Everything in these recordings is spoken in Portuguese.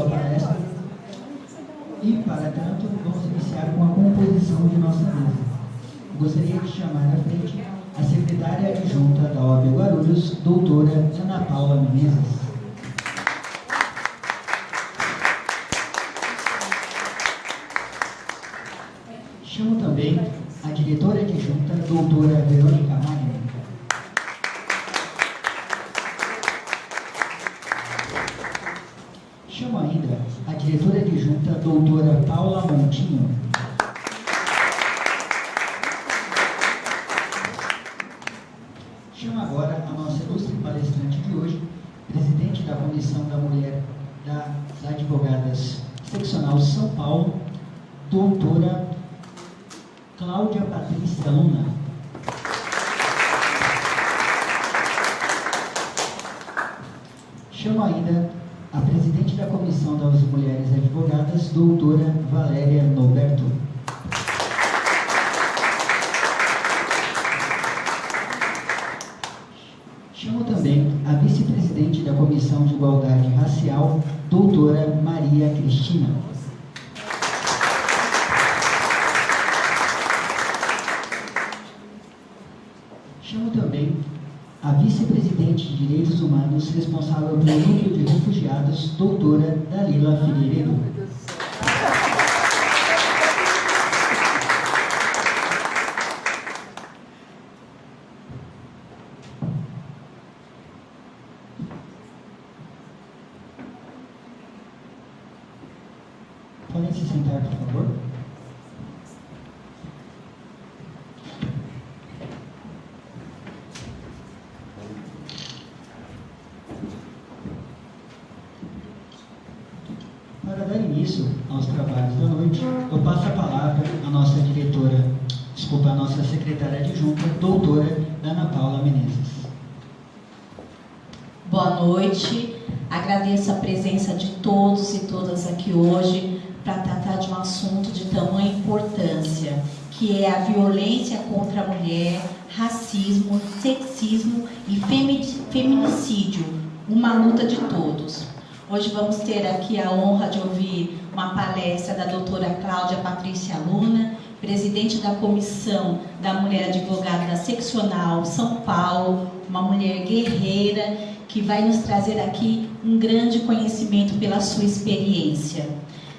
palestra. E, para tanto, vamos iniciar com a composição de nossa mesa. Gostaria de chamar à frente a secretária adjunta da OAB Guarulhos, doutora Ana Paula Menezes. Chamo também a diretora adjunta, doutora Verônica Magna. Chamo ainda a diretora adjunta, doutora Paula Montinho. Chamo agora a nossa ilustre palestrante de hoje, presidente da Comissão da Mulher das Advogadas Seccional São Paulo, doutora Cláudia Patrícia Luna. Chamo ainda a presidente da Comissão das Mulheres Advogadas, doutora Valéria Norberto. Chamo também a vice-presidente da Comissão de Igualdade Racial, doutora Maria Cristina. Chamo também a vice-presidente de Direitos Humanos, responsável pelo núcleo de refugiados, doutora Dalila Figueiredo. Podem se sentar, por favor. Para dar início aos trabalhos da noite, eu passo a palavra à nossa à nossa secretária adjunta, doutora Ana Paula Menezes. Boa noite, agradeço a presença de todos e todas aqui hoje para tratar de um assunto de tamanha importância, que é a violência contra a mulher, racismo, sexismo e feminicídio, uma luta de todos. Hoje vamos ter aqui a honra de ouvir uma palestra da doutora Cláudia Patrícia Luna, presidente da Comissão da Mulher Advogada da Seccional São Paulo, uma mulher guerreira que vai nos trazer aqui um grande conhecimento pela sua experiência.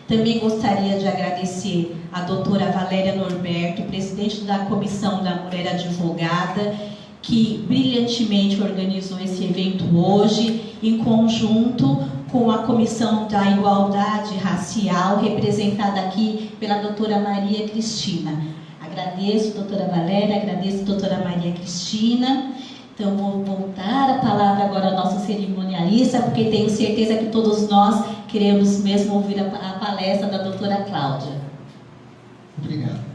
Também gostaria de agradecer a doutora Valéria Norberto, presidente da Comissão da Mulher Advogada, que brilhantemente organizou esse evento hoje, em conjunto com a Comissão da Igualdade Racial, representada aqui pela doutora Maria Cristina. Agradeço, doutora Valéria, agradeço, doutora Maria Cristina. Então, vou voltar a palavra agora ao nosso cerimonialista, porque tenho certeza que todos nós queremos mesmo ouvir a palestra da doutora Cláudia. Obrigado.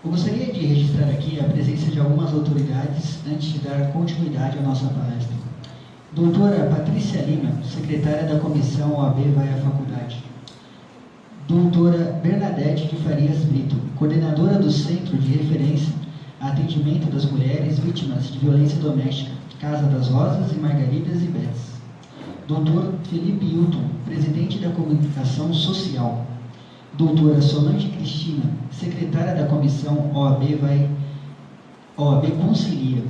Eu gostaria de registrar aqui a presença de algumas autoridades antes de dar continuidade à nossa palestra. Doutora Patrícia Lima, secretária da Comissão OAB Vai à Faculdade. Doutora Bernadette de Farias Brito, coordenadora do Centro de Referência a Atendimento das Mulheres Vítimas de Violência Doméstica, Casa das Rosas e Margaridas e Betes. Doutor Felipe Hilton, presidente da Comunicação Social. Doutora Solange Cristina, secretária da Comissão OAB Concilia.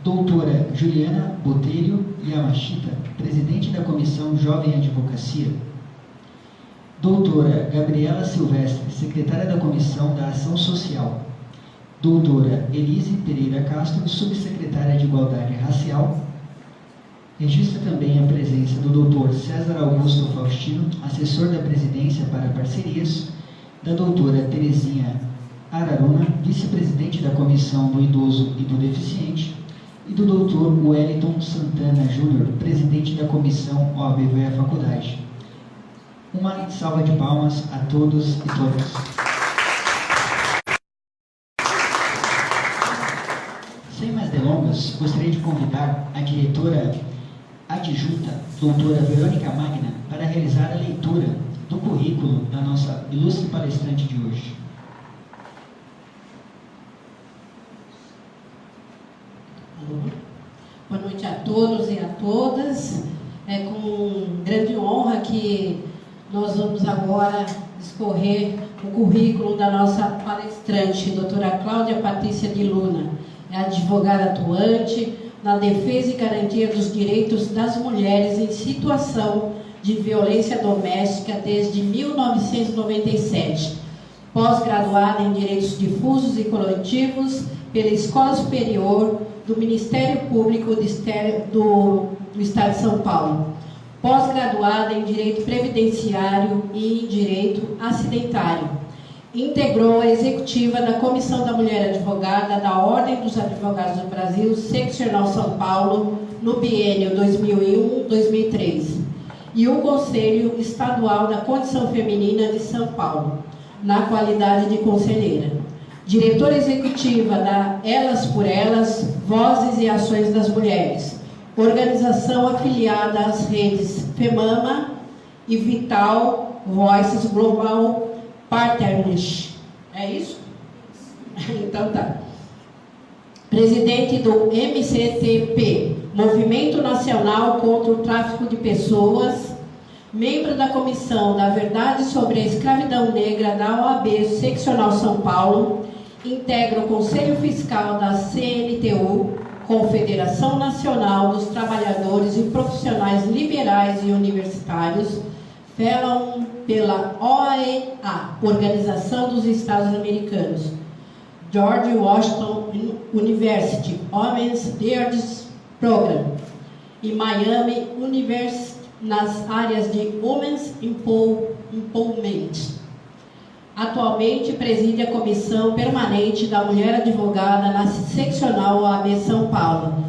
Doutora Juliana Botelho Yamashita, presidente da Comissão Jovem Advocacia. Doutora Gabriela Silvestre, secretária da Comissão da Ação Social. Doutora Elise Pereira Castro, subsecretária de Igualdade Racial. Registra também a presença do doutor César Augusto Faustino, assessor da Presidência para Parcerias, da doutora Terezinha Araruna, vice-presidente da Comissão do Idoso e do Deficiente, e do doutor Wellington Santana Júnior, presidente da Comissão OAB Vai à Faculdade. Uma salva de palmas a todos e todas. Sem mais delongas, gostaria de convidar a diretora adjunta, doutora Verônica Magna, para realizar a leitura do currículo da nossa ilustre palestrante de hoje. Boa noite a todos e a todas. É com grande honra que nós vamos agora discorrer o currículo da nossa palestrante, doutora Cláudia Patrícia de Luna. É advogada atuante na defesa e garantia dos direitos das mulheres em situação de violência doméstica desde 1997. Pós-graduada em Direitos Difusos e Coletivos pela Escola Superior do Ministério Público do Estado de São Paulo. Pós-graduada em Direito Previdenciário e em Direito Acidentário. Integrou a executiva da Comissão da Mulher Advogada da Ordem dos Advogados do Brasil, Seccional São Paulo, no biênio 2001-2003, e o Conselho Estadual da Condição Feminina de São Paulo, na qualidade de conselheira. Diretora executiva da Elas por Elas, Vozes e Ações das Mulheres, organização afiliada às redes FEMAMA e Vital Voices Global Partnership. É isso? Então tá. Presidente do MCTP, Movimento Nacional contra o Tráfico de Pessoas, membro da Comissão da Verdade sobre a Escravidão Negra da OAB Seccional São Paulo, integra o Conselho Fiscal da CNTU, Confederação Nacional dos Trabalhadores e Profissionais Liberais e Universitários, fellow pela OEA, Organização dos Estados Americanos, George Washington University Women's Leaders Program e Miami University nas áreas de Women's Empowerment. Atualmente preside a Comissão Permanente da Mulher Advogada na Seccional OAB São Paulo.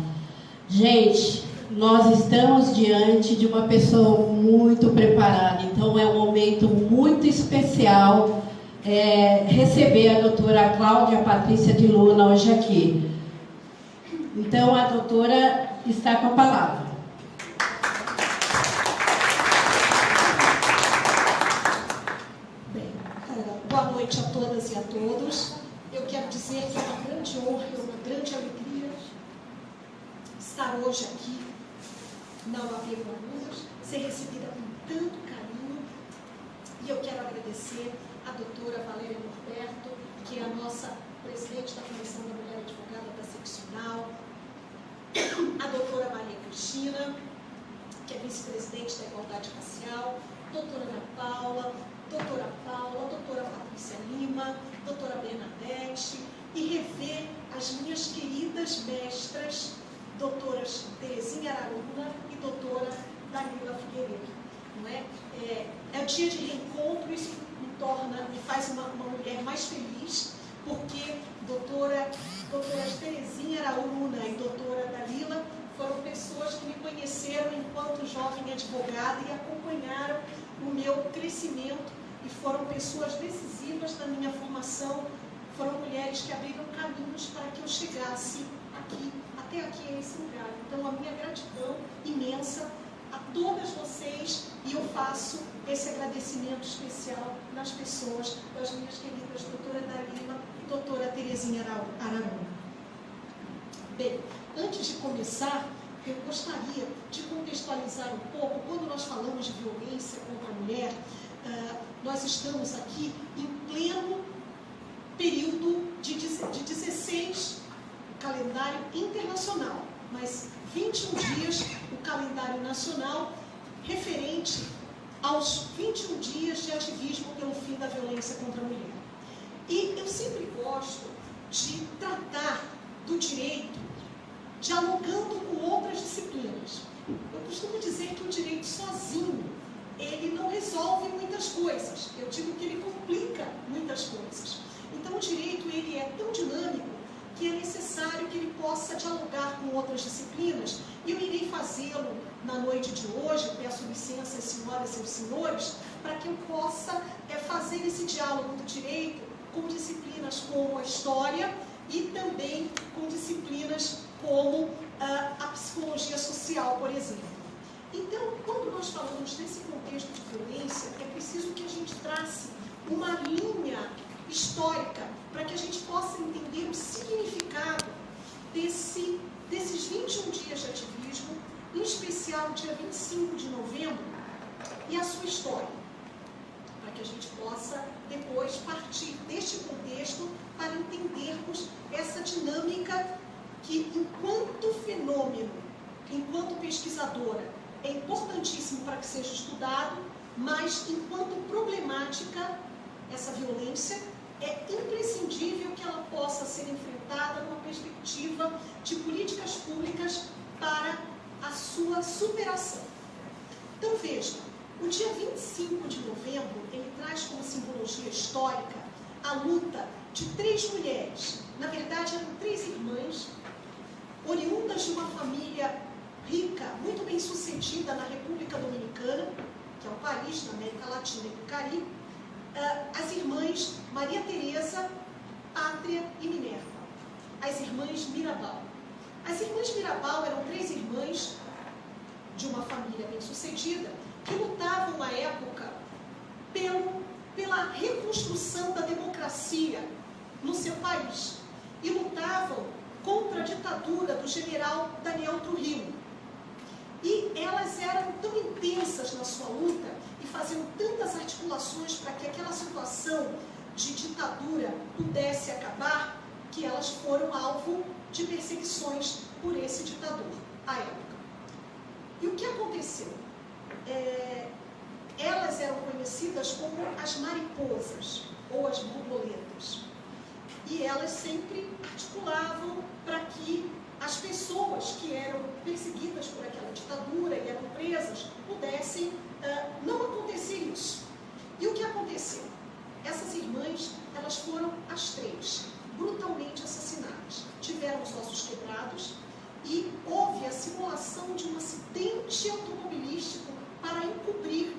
Gente, nós estamos diante de uma pessoa muito preparada, então é um momento muito especial receber a doutora Cláudia Patrícia de Luna hoje aqui. Então, a doutora está com a palavra. Boa noite a todas e a todos. Eu quero dizer que é uma grande honra e uma grande alegria estar hoje aqui na OAB Guarulhos, ser recebida com tanto carinho. E eu quero agradecer a doutora Valéria Norberto, que é a nossa presidente da Comissão da Mulher Advogada da Seccional, a doutora Maria Cristina, que é vice-presidente da Igualdade Racial, doutora Ana Paula, doutora Patrícia Lima, doutora Bernadette, e rever as minhas queridas mestras, doutoras Terezinha Araruna e doutora Danila Figueiredo. Não é? É um dia de reencontro, isso me faz uma mulher mais feliz, porque doutoras Terezinha Araruna e doutora Danila foram pessoas que me conheceram enquanto jovem advogada e acompanharam o meu crescimento e foram pessoas decisivas na minha formação, foram mulheres que abriram caminhos para que eu chegasse até aqui nesse lugar. Então, a minha gratidão imensa a todas vocês, e eu faço esse agradecimento especial nas pessoas, das minhas queridas doutora Dalila e doutora Terezinha Araruna. Bem, antes de começar, eu gostaria de contextualizar um pouco. Quando nós falamos de violência contra a mulher, nós estamos aqui em pleno período de 16, o calendário internacional, mas 21 dias o calendário nacional referente aos 21 dias de ativismo pelo fim da violência contra a mulher. E eu sempre gosto de tratar do direito dialogando com outras disciplinas. Eu costumo dizer que o direito sozinho, ele não resolve muitas coisas. Eu digo que ele complica muitas coisas. Então, o direito, ele é tão dinâmico que é necessário que ele possa dialogar com outras disciplinas. E eu irei fazê-lo na noite de hoje. Peço licença, senhoras e senhores, para que eu possa fazer esse diálogo do direito com disciplinas como a história e também com disciplinas como a psicologia social, por exemplo. Então, quando nós falamos desse contexto de violência, é preciso que a gente trace uma linha histórica para que a gente possa entender o significado desses 21 dias de ativismo, em especial o dia 25 de novembro, e a sua história, para que a gente possa depois partir deste contexto para entendermos essa dinâmica que, enquanto fenômeno, enquanto pesquisadora, é importantíssimo para que seja estudado, mas enquanto problemática, essa violência é imprescindível que ela possa ser enfrentada numa perspectiva de políticas públicas para a sua superação. Então veja, o dia 25 de novembro, ele traz como simbologia histórica a luta de 3 mulheres, na verdade eram 3 irmãs, oriundas de uma família rica, muito bem sucedida na República Dominicana, que é um país na América Latina e do Caribe, as irmãs Maria Teresa, Pátria e Minerva, as irmãs Mirabal. As irmãs Mirabal eram 3 irmãs de uma família bem sucedida, que lutavam à época pela reconstrução da democracia no seu país, e lutavam contra a ditadura do general Daniel Trujillo. E elas eram tão intensas na sua luta e faziam tantas articulações para que aquela situação de ditadura pudesse acabar, que elas foram alvo de perseguições por esse ditador à época. E o que aconteceu? Elas eram conhecidas como as mariposas ou as borboletas. E elas sempre articulavam para que as pessoas que eram perseguidas por aquela ditadura e eram presas pudessem não acontecer isso. E o que aconteceu? Essas irmãs, elas foram as 3 brutalmente assassinadas. Tiveram os ossos quebrados e houve a simulação de um acidente automobilístico para encobrir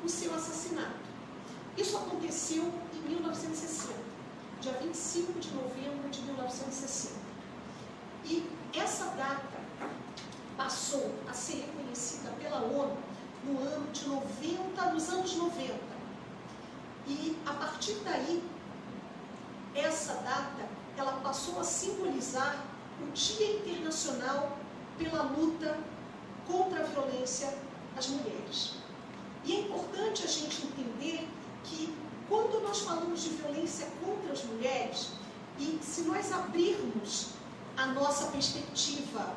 o seu assassinato. Isso aconteceu em 1960, dia 25 de novembro de 1960. E essa data passou a ser reconhecida pela ONU nos anos 90. E a partir daí, essa data, ela passou a simbolizar o Dia Internacional pela luta contra a violência às mulheres. E é importante a gente entender que quando nós falamos de violência contra as mulheres, e se nós abrirmos a nossa perspectiva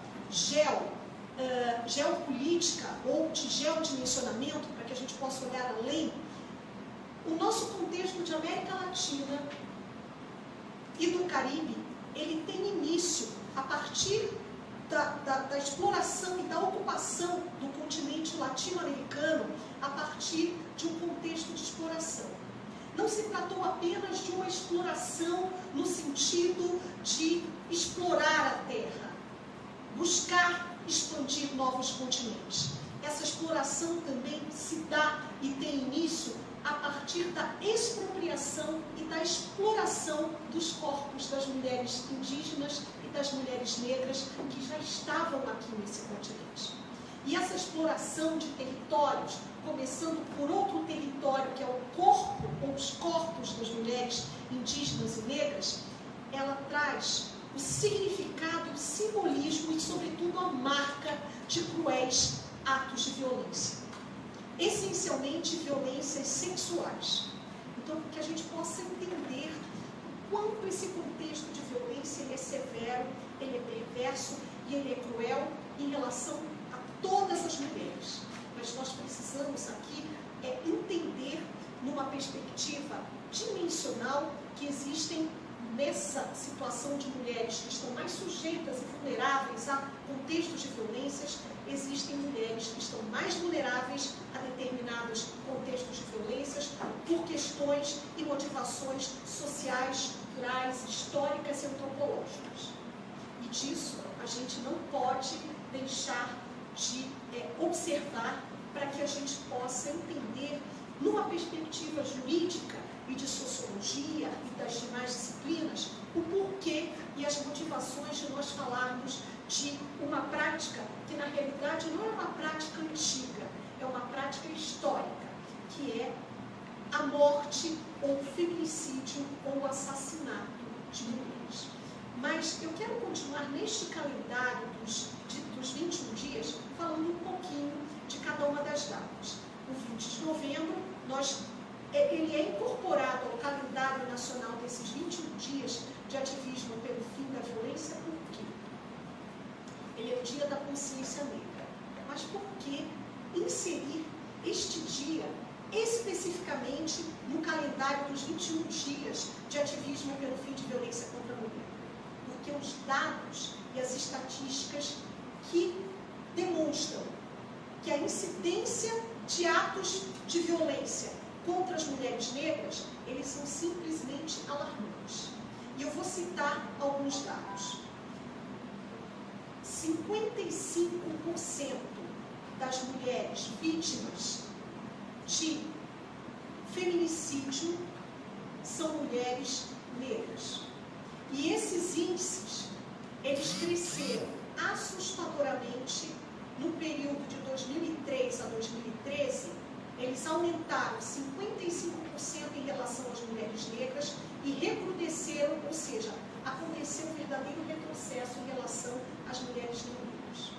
geopolítica ou de geodimensionamento, para que a gente possa olhar além, o nosso contexto de América Latina e do Caribe, ele tem início a partir da exploração e da ocupação do continente latino-americano a partir de um contexto de exploração. Não se tratou apenas de uma exploração no sentido de explorar a Terra, buscar expandir novos continentes. Essa exploração também se dá e tem início a partir da expropriação e da exploração dos corpos das mulheres indígenas e das mulheres negras que já estavam aqui nesse continente. E essa exploração de territórios, começando por outro território, que é o corpo ou os corpos das mulheres indígenas e negras, ela traz o significado, o simbolismo e, sobretudo, a marca de cruéis atos de violência. Essencialmente, violências sexuais. Então, que a gente possa entender o quanto esse contexto de violência ele é severo, ele é perverso e ele é cruel em relação a todas as mulheres. Mas nós precisamos aqui entender, numa perspectiva dimensional, que existem nessa situação de mulheres que estão mais sujeitas e vulneráveis a contextos de violências, existem mulheres que estão mais vulneráveis a determinados contextos de violências por questões e motivações sociais, culturais, históricas e antropológicas. E disso a gente não pode deixar de observar para que a gente possa entender, numa perspectiva jurídica e de sociologia e das demais disciplinas, o porquê e as motivações de nós falarmos de uma prática que, na realidade, não é uma prática antiga, é uma prática histórica, que é a morte ou feminicídio ou assassinato de mulheres. Mas eu quero continuar neste calendário dos 21 dias, falando um pouquinho de cada uma das datas. O 20 ele é incorporado ao calendário nacional desses 21 dias de ativismo pelo fim da violência, por quê? Ele é o dia da consciência negra. Mas por que inserir este dia especificamente no calendário dos 21 dias de ativismo pelo fim de violência contra a mulher? Porque os dados e as estatísticas que demonstram que a incidência de atos de violência contra as mulheres negras, eles são simplesmente alarmantes. E eu vou citar alguns dados. 55% das mulheres vítimas de feminicídio são mulheres negras. E esses índices, eles cresceram assustadoramente no período de 2003 a 2013. Eles aumentaram 55% em relação às mulheres negras e recrudesceram, ou seja, aconteceu um verdadeiro retrocesso em relação às mulheres negras.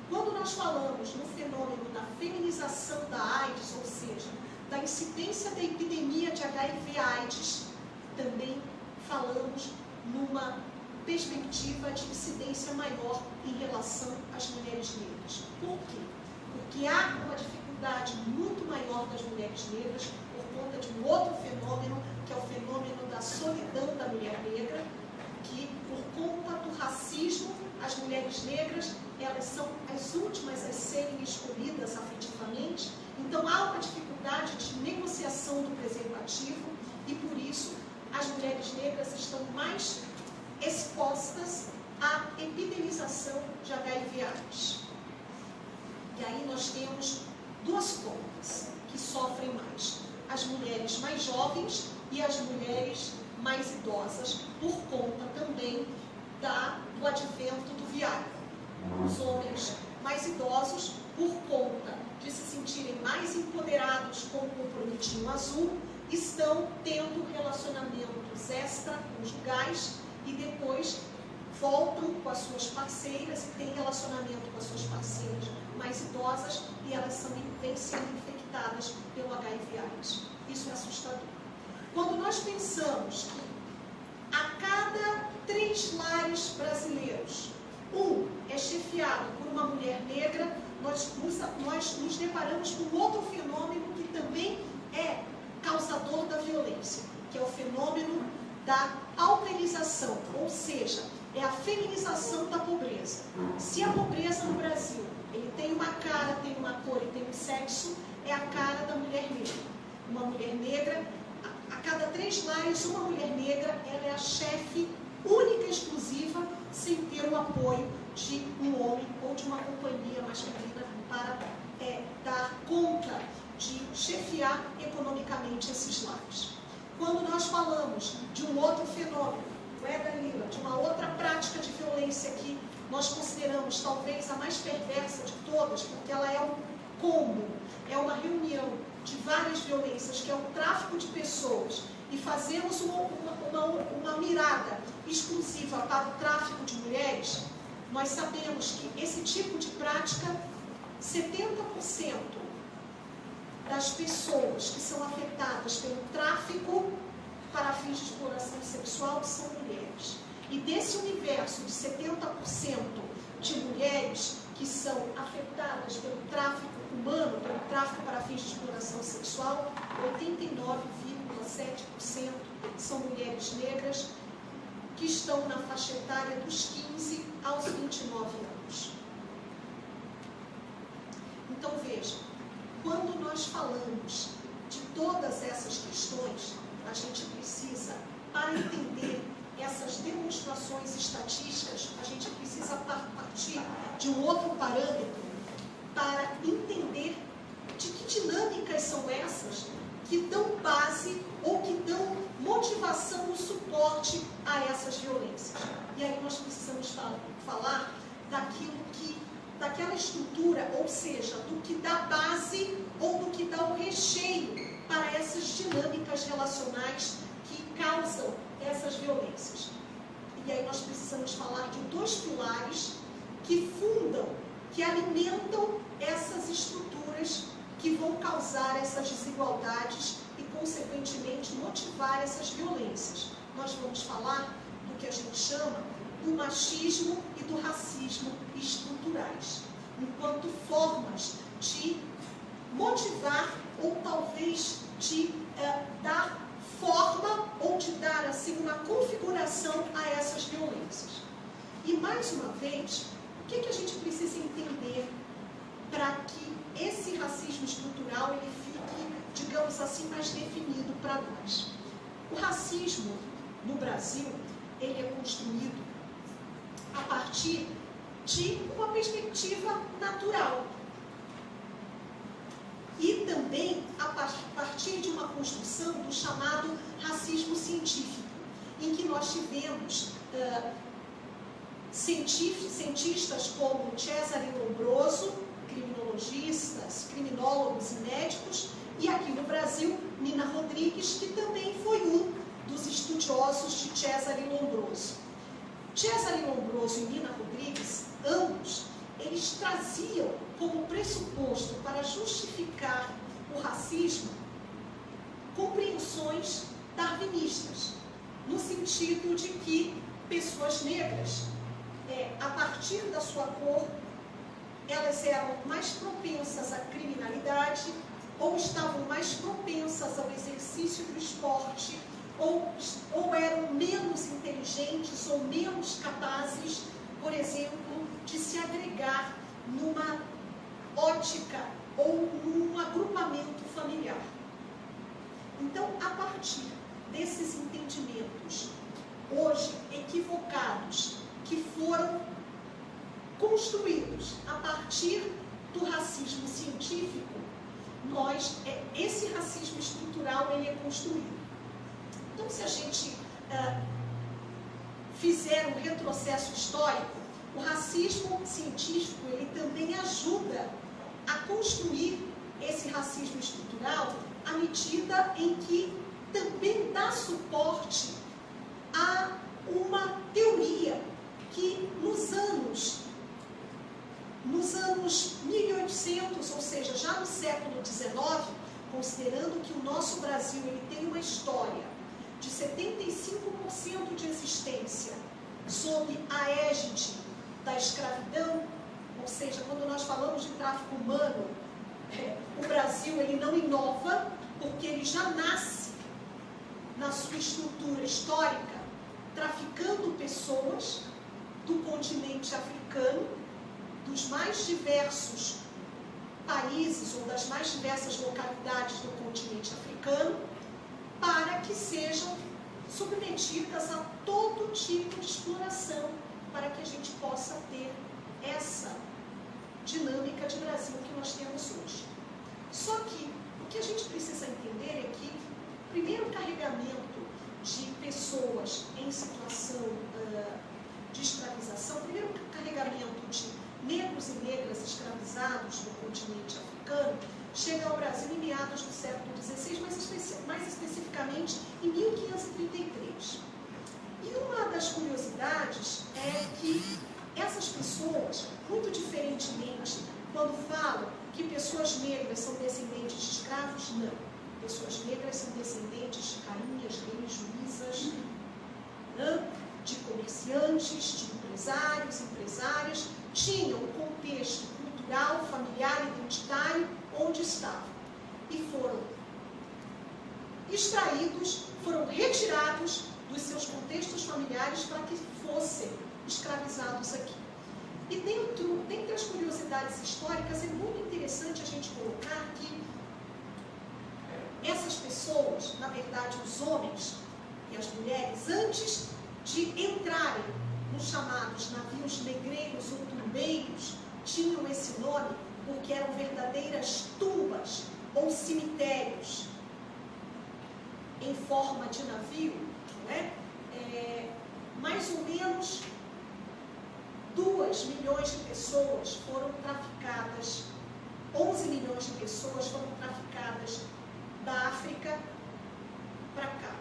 Quando nós falamos no fenômeno da feminização da AIDS, ou seja, da incidência da epidemia de HIV/AIDS, também falamos numa perspectiva de incidência maior em relação às mulheres negras. Por quê? Porque há uma dificuldade muito maior das mulheres negras por conta de um outro fenômeno, que é o fenômeno da solidão da mulher negra, que por conta do racismo, as mulheres negras, elas são as últimas a serem escolhidas afetivamente, então há uma dificuldade de negociação do preservativo e por isso as mulheres negras estão mais expostas à epidemização de HIV/AIDS. E aí nós temos duas pontas que sofrem mais: as mulheres mais jovens e as mulheres mais idosas, por conta também do advento do Viagra. Os homens mais idosos, por conta de se sentirem mais empoderados com o compromitinho azul, estão tendo relacionamentos extraconjugais e depois voltam com as suas parceiras e têm relacionamento com as suas parceiras mais idosas e elas vêm sendo infectadas pelo HIV/AIDS. Isso é assustador. Quando nós pensamos que a cada 3 lares brasileiros, um é chefiado por uma mulher negra, nós nos deparamos com outro fenômeno que também é causador da violência, que é o fenômeno da pauperização, ou seja, é a feminização da pobreza. Se a pobreza no Brasil, ele tem uma cara, tem uma cor e tem um sexo, é a cara da mulher negra. Uma mulher negra, a cada 3 lares, uma mulher negra, ela é a chefe única e exclusiva, sem ter o apoio de um homem ou de uma companhia masculina para dar conta de chefiar economicamente esses lares. Quando nós falamos de um outro fenômeno, Danila, de uma outra prática de violência que nós consideramos talvez a mais perversa de todas, porque ela é um combo, é uma reunião de várias violências, que é o tráfico de pessoas, e fazemos uma mirada exclusiva para o tráfico de mulheres. Nós sabemos que esse tipo de prática, 70% das pessoas que são afetadas pelo tráfico para fins de exploração sexual são mulheres. E desse universo de 70% de mulheres que são afetadas pelo tráfico humano, pelo tráfico para fins de exploração sexual, 89,7% são mulheres negras que estão na faixa etária dos 15 aos 29 anos. Então veja, quando nós falamos de todas essas questões, a gente precisa, para entender essas demonstrações estatísticas, a gente precisa partir de um outro parâmetro para entender de que dinâmicas são essas que dão base ou que dão motivação ou suporte a essas violências. E aí nós precisamos falar daquela estrutura, ou seja, do que dá base ou do que dá o recheio para essas dinâmicas relacionais que causam essas violências. E aí nós precisamos falar de 2 pilares que fundam, que alimentam essas estruturas que vão causar essas desigualdades e, consequentemente, motivar essas violências. Nós vamos falar do que a gente chama do machismo e do racismo estruturais, enquanto formas de motivar ou talvez de dar forma ou de dar assim uma configuração a essas violências. E mais uma vez, o que a gente precisa entender para que esse racismo estrutural ele fique, digamos assim, mais definido para nós? O racismo no Brasil, ele é construído a partir de uma perspectiva natural e também a partir de uma construção do chamado racismo científico, em que nós tivemos cientistas como Cesare Lombroso, criminologistas, criminólogos e médicos, e aqui no Brasil, Nina Rodrigues, que também foi um dos estudiosos de Cesare Lombroso. Cesare Lombroso e Nina Rodrigues, ambos, eles traziam como pressuposto para justificar o racismo compreensões darwinistas, no sentido de que pessoas negras, a partir da sua cor, elas eram mais propensas à criminalidade, ou estavam mais propensas ao exercício do esporte, ou eram menos inteligentes ou menos capazes, por exemplo, de se agregar numa ótica ou num agrupamento familiar. Então, a partir desses entendimentos, hoje equivocados, que foram construídos a partir do racismo científico, esse racismo estrutural ele é construído. Então, se a gente fizer um retrocesso histórico, o racismo científico ele também ajuda a construir esse racismo estrutural à medida em que também dá suporte a uma teoria que nos anos 1800, ou seja, já no século XIX, considerando que o nosso Brasil ele tem uma história de 75% de existência sob a égide da escravidão, ou seja, quando nós falamos de tráfico humano, o Brasil ele não inova, porque ele já nasce na sua estrutura histórica traficando pessoas do continente africano, dos mais diversos países ou das mais diversas localidades do continente africano, para que sejam submetidas a todo tipo de exploração, para que a gente possa ter essa dinâmica de Brasil que nós temos hoje. Só que o que a gente precisa entender é que o primeiro carregamento de pessoas em situação de escravização, o primeiro carregamento de negros e negras escravizados no continente africano chega ao Brasil em meados do século XVI, mais especificamente em 1533. E uma das curiosidades é que essas pessoas, muito diferentemente, quando falam que pessoas negras são descendentes de escravos, não. Pessoas negras são descendentes de rainhas, reis, juízas, de comerciantes, de empresários, empresárias, tinham um contexto cultural, familiar, identitário, onde estavam. E foram extraídos, foram retirados dos seus contextos familiares para que fossem escravizados aqui. E dentre as curiosidades históricas, é muito interessante a gente colocar que essas pessoas, na verdade os homens e as mulheres, antes de entrarem nos chamados navios negreiros ou tumbeiros, tinham esse nome porque eram verdadeiras tumbas ou cemitérios em forma de navio, não é? Mais ou menos 2 milhões de pessoas foram traficadas, 11 milhões de pessoas foram traficadas da África para cá.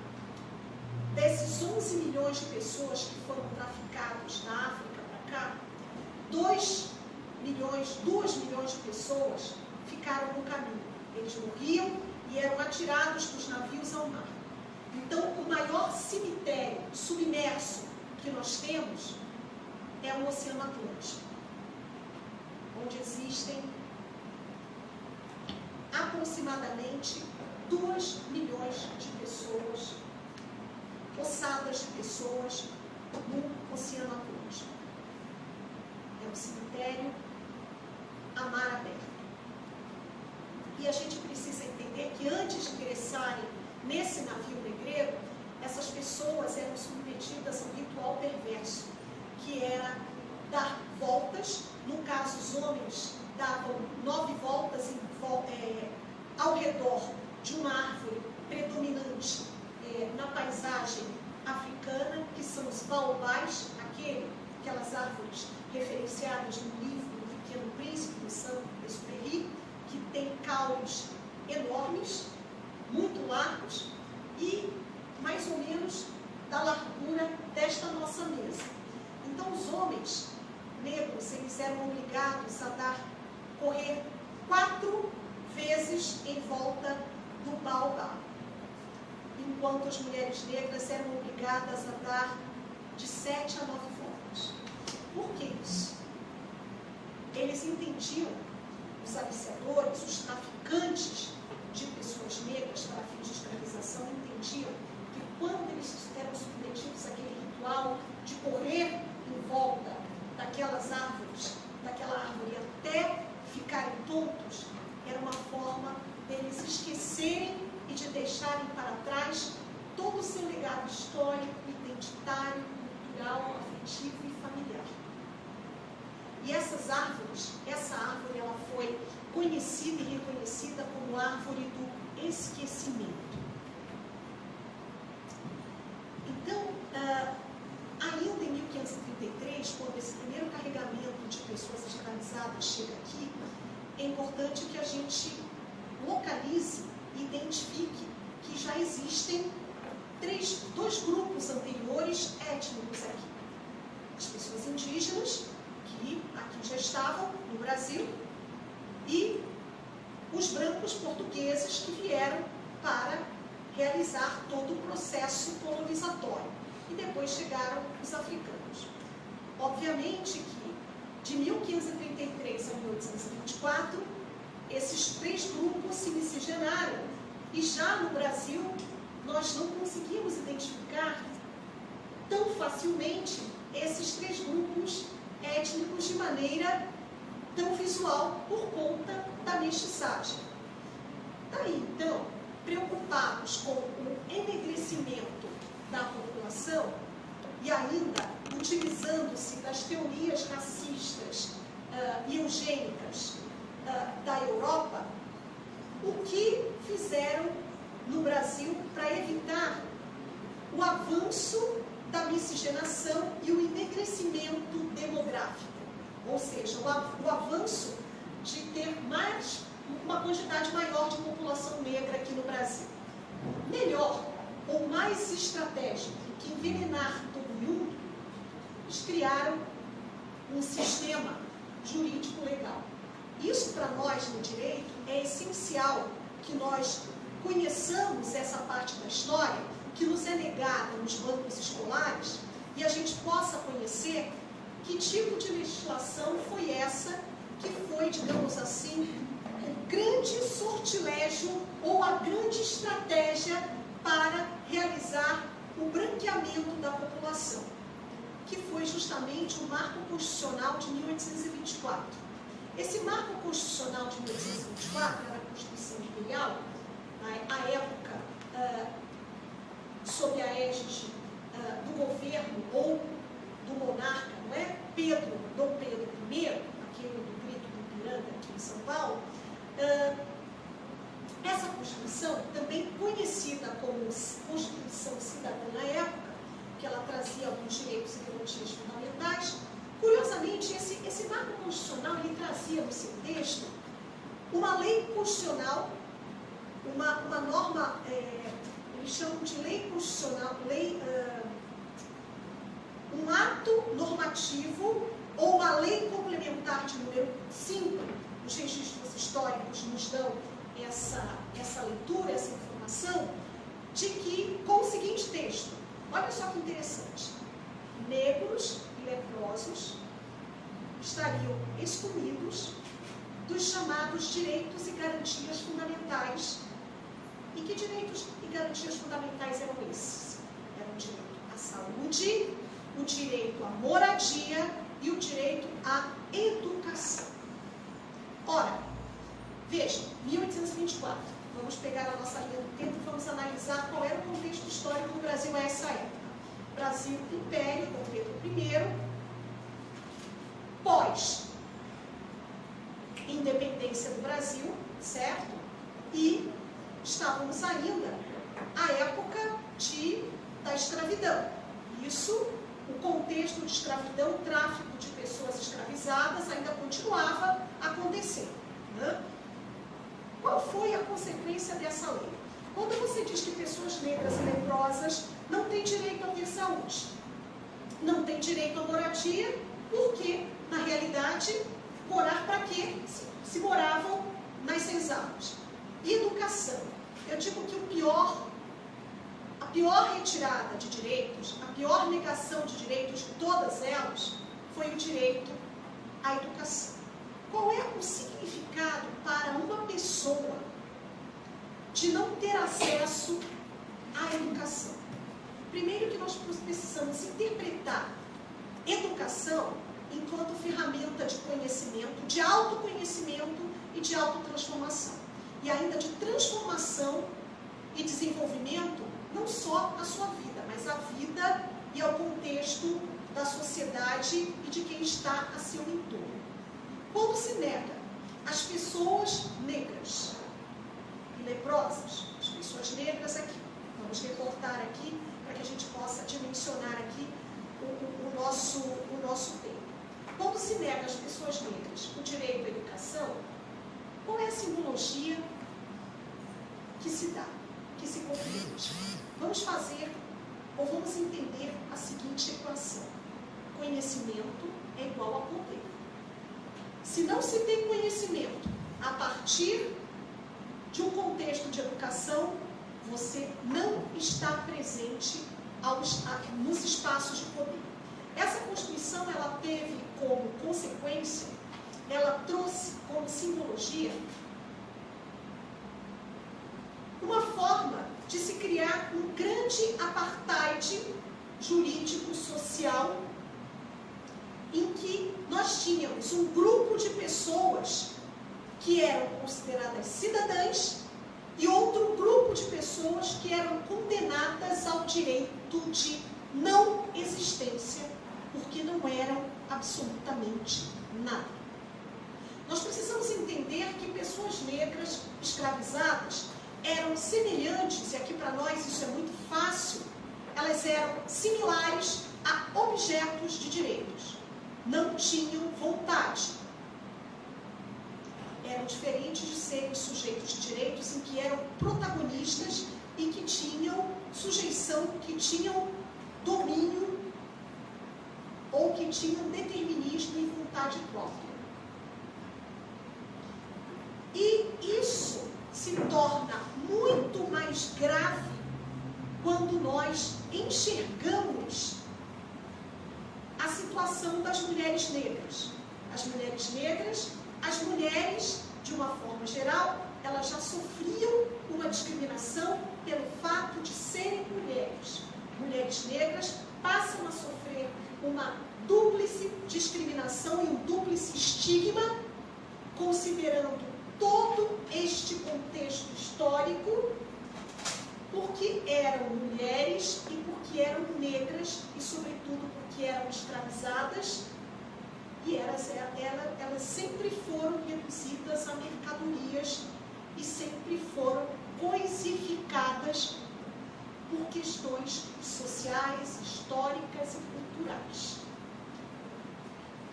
Desses 11 milhões de pessoas que foram traficadas da África para cá, 2 milhões de pessoas ficaram no caminho. atirados dos navios ao mar. Então, o maior cemitério submerso que nós temos é o Oceano Atlântico, onde existem aproximadamente 2 milhões de pessoas, ossadas de pessoas no Oceano Atlântico. É um cemitério a mar aberto. E a gente precisa entender que antes de ingressarem nesse navio negreiro, essas pessoas eram submetidas a um ritual perverso, que era dar voltas. No caso, os homens davam 9 voltas ao redor de uma árvore predominante na paisagem africana, que são os baobás, aquelas árvores referenciadas no livro do Pequeno Príncipe, do Saint-Exupéry, que tem caules enormes, muito largos e mais ou menos da largura desta nossa mesa. Então, os homens negros, eles eram obrigados a correr 4 vezes em volta do baobá, enquanto as mulheres negras eram obrigadas a dar de 7 a 9 voltas. Por que isso? Eles entendiam, os aliciadores, os traficantes de pessoas negras para fins de escravização, entendiam que quando eles eram submetidos àquele ritual de correr em volta daquela árvore até ficarem tontos, era uma forma deles esquecerem e de deixarem para trás todo o seu legado histórico, identitário, cultural, afetivo e familiar. E essa árvore ela foi conhecida e reconhecida como árvore do esquecimento. Então, ainda em 1533, quando esse primeiro carregamento de pessoas escravizadas chega aqui, é importante que a gente localize e identifique que já existem 2 grupos anteriores étnicos aqui. As pessoas indígenas, que aqui já estavam no Brasil, e os brancos portugueses que vieram para realizar todo o processo colonizatório. E depois chegaram os africanos. Obviamente que de 1533 a 1824, esses 3 grupos se miscigenaram. E já no Brasil, nós não conseguimos identificar tão facilmente esses 3 grupos étnicos de maneira tão visual por conta da mestiçagem. Daí, então, preocupados com o enegrecimento da população e ainda utilizando-se das teorias racistas e eugênicas da Europa, o que fizeram no Brasil para evitar o avanço da miscigenação e o enegrecimento demográfico, ou seja, o avanço de ter uma quantidade maior de população negra aqui no Brasil. Melhor ou mais estratégico que envenenar todo mundo, eles criaram um sistema jurídico legal. Isso, para nós no direito, é essencial que nós conheçamos essa parte da história que nos é negada nos bancos escolares e a gente possa conhecer que tipo de legislação foi essa que foi, digamos assim, o grande sortilégio ou a grande estratégia para realizar o branqueamento da população, que foi justamente o Marco Constitucional de 1824. Esse Marco Constitucional de 1824 era a Constituição Imperial, à época, sob a égide do governo ou do monarca, não é? Dom Pedro I, aquele do Grito do Ipiranga aqui em São Paulo. Essa Constituição, também conhecida como Constituição Cidadã na época, que ela trazia alguns direitos e garantias fundamentais. Curiosamente, esse marco constitucional, ele trazia no seu texto uma lei constitucional, uma norma, eles chamam de lei constitucional, um ato normativo ou uma lei complementar de número 5, os registros históricos nos dão essa leitura, essa informação, de que, com o seguinte texto, olha só que interessante, negros e leprosos estariam excluídos dos chamados direitos e garantias fundamentais. E que direitos e garantias fundamentais eram esses? Era o direito à saúde, o direito à moradia e o direito à educação. Ora, veja, 1824, vamos pegar a nossa linha do tempo e vamos analisar qual era o contexto histórico do Brasil a essa época. Brasil, Império, Dom Pedro I, pós-independência do Brasil, certo? E estávamos ainda à época da escravidão. Isso, o contexto de escravidão, o tráfico de pessoas escravizadas ainda continuava acontecendo, né? Qual foi a consequência dessa lei? Quando você diz que pessoas negras e leprosas não têm direito a ter saúde, não têm direito à moradia, porque, na realidade, morar para quê? Se moravam nas senzalas. Educação. Eu digo que a pior retirada de direitos, a pior negação de direitos de todas elas, foi o direito à educação. Qual é o significado para uma pessoa de não ter acesso à educação? Primeiro que nós precisamos interpretar educação enquanto ferramenta de conhecimento, de autoconhecimento e de autotransformação. E ainda de transformação e desenvolvimento, não só a sua vida, mas a vida e ao contexto da sociedade e de quem está a seu entorno. Quando se nega as pessoas negras e leprosas, as pessoas negras aqui, vamos recortar aqui para que a gente possa dimensionar aqui o nosso tempo. Quando se nega às pessoas negras o direito à educação, qual é a simbologia que se dá, que se compreende? Vamos fazer, ou vamos entender a seguinte equação. Conhecimento é igual a poder. Se não se tem conhecimento a partir de um contexto de educação, você não está presente nos espaços de poder. Essa Constituição, ela teve como consequência, ela trouxe como simbologia uma forma de se criar um grande apartheid jurídico-social em que nós tínhamos um grupo de pessoas que eram consideradas cidadãs e outro grupo de pessoas que eram condenadas ao direito de não existência, porque não eram absolutamente nada. Nós precisamos entender que pessoas negras escravizadas eram semelhantes, e aqui para nós isso é muito fácil, elas eram similares a objetos de direitos. Não tinham vontade. Eram diferentes de serem sujeitos de direitos em que eram protagonistas e que tinham sujeição, que tinham domínio ou que tinham determinismo e vontade própria. E isso se torna muito mais grave quando nós enxergamos a situação das mulheres negras. As mulheres negras, as mulheres, de uma forma geral, elas já sofriam uma discriminação pelo fato de serem mulheres. Mulheres negras passam a sofrer uma dúplice discriminação e um dúplice estigma, considerando todo este contexto histórico, porque eram mulheres e porque eram negras e, sobretudo, porque eram escravizadas e elas sempre foram reduzidas a mercadorias e sempre foram coisificadas por questões sociais, históricas e culturais.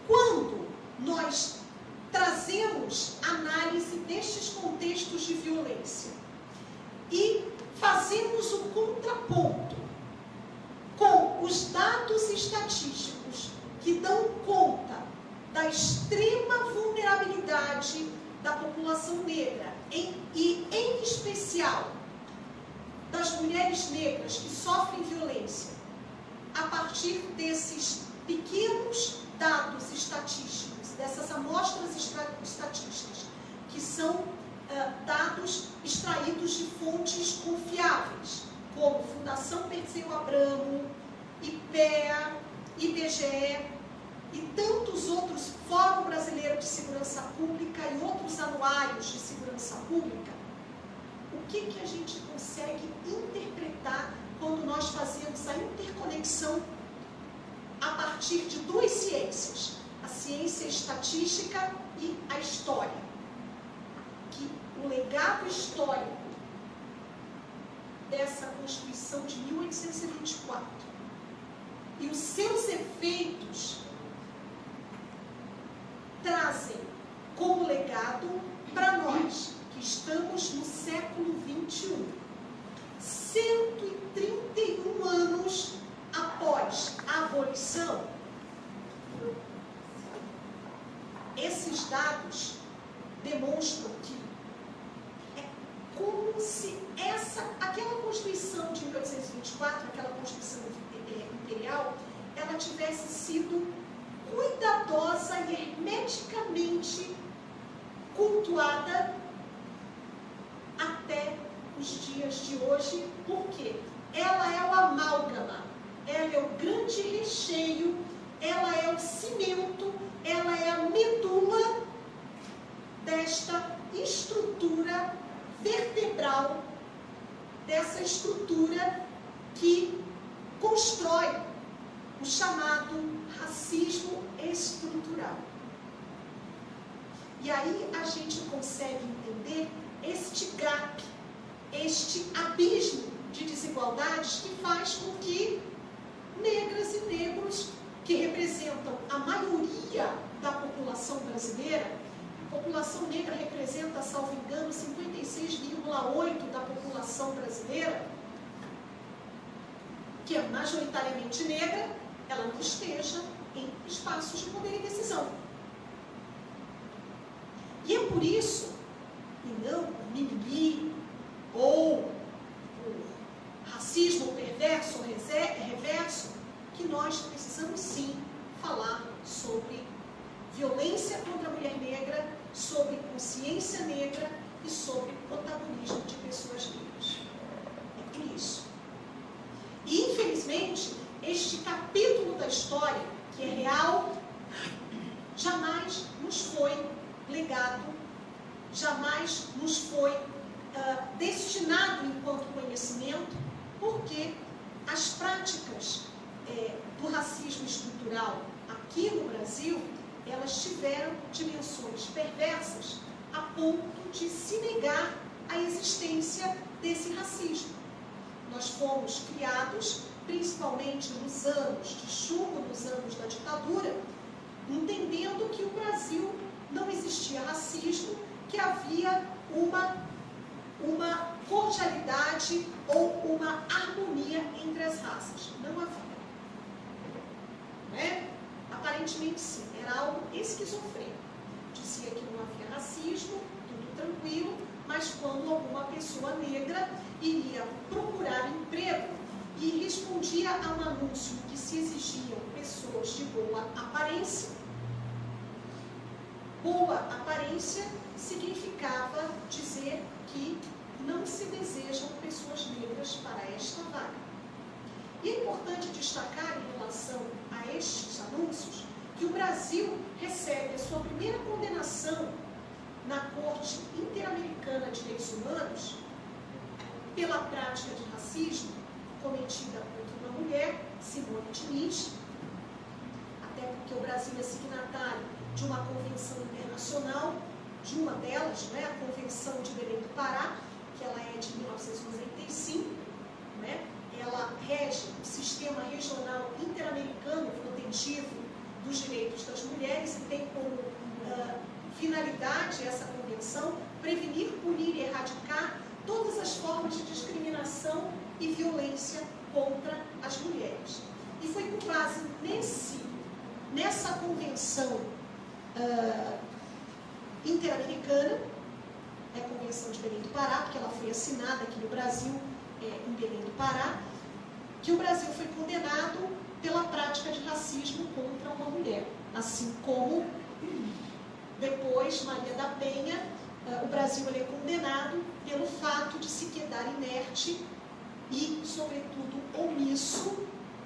Quando nós trazemos análise destes contextos de violência e fazemos um contraponto com os dados estatísticos que dão conta da extrema vulnerabilidade da população negra e, em especial, parcial das mulheres negras que sofrem violência a partir desses pequenos dados estatísticos, dessas amostras estatísticas, que são dados extraídos de fontes confiáveis, como Fundação Perseu Abramo, IPEA, IBGE e tantos outros, Fórum Brasileiro de Segurança Pública e outros anuários de segurança pública, o que a gente consegue interpretar quando nós fazemos a interconexão a partir de duas ciências, a ciência estatística e a história? Que o legado histórico dessa Constituição de 1824 e os seus efeitos trazem como legado para nós, que estamos no século XXI, 131 anos após a abolição. Esses dados demonstram que é como se aquela Constituição de 1824, aquela Constituição imperial, ela tivesse sido cuidadosa e hermeticamente cultuada até os dias de hoje, porque ela é o amálgama, ela é o grande recheio, ela é o cimento, ela é a medula desta estrutura vertebral, dessa estrutura que constrói o chamado racismo estrutural. E aí a gente consegue entender este gap, este abismo de desigualdades que faz com que negras e negros, que representam a maioria da população brasileira, a população negra representa, salvo engano, 56,8% da população brasileira, que é majoritariamente negra, ela não esteja em espaços de poder e decisão. E é por isso, e não por mimimi, ou por racismo perverso ou reverso, que nós precisamos sim falar sobre violência contra a mulher negra, sobre consciência negra e sobre protagonismo de pessoas negras. É por isso. E, infelizmente, este capítulo da história, que é real, jamais nos foi legado, jamais nos foi destinado enquanto conhecimento, porque as práticas do racismo estrutural aqui no Brasil, elas tiveram dimensões perversas a ponto de se negar a existência desse racismo. Nós fomos criados, principalmente nos anos de chumbo, nos anos da ditadura, entendendo que o Brasil não existia racismo, que havia uma cordialidade ou uma harmonia entre as raças. Não havia. Não é? Aparentemente sim, era algo esquizofrênico. Dizia que não havia racismo, tudo tranquilo, mas quando alguma pessoa negra iria procurar emprego e respondia a um anúncio que se exigiam pessoas de boa aparência significava dizer que não se desejam pessoas negras para esta vaga. E é importante destacar em relação a estes anúncios que o Brasil recebe a sua primeira condenação na Corte Interamericana de Direitos Humanos pela prática de racismo cometida contra uma mulher, Simone Diniz, até porque o Brasil é signatário de uma convenção internacional, de uma delas, né, a Convenção de Belém do Pará, que ela é de 1995, né, ela rege o sistema regional interamericano protetivo dos direitos das mulheres e tem como finalidade essa convenção prevenir, punir e erradicar todas as formas de discriminação e violência contra as mulheres. E foi com base nessa convenção interamericana é a Convenção de Belém do Pará, porque ela foi assinada aqui no Brasil, em Belém do Pará, que o Brasil foi condenado pela prática de racismo contra uma mulher, assim como depois Maria da Penha, o Brasil ele é condenado pelo fato de se quedar inerte e, sobretudo, omisso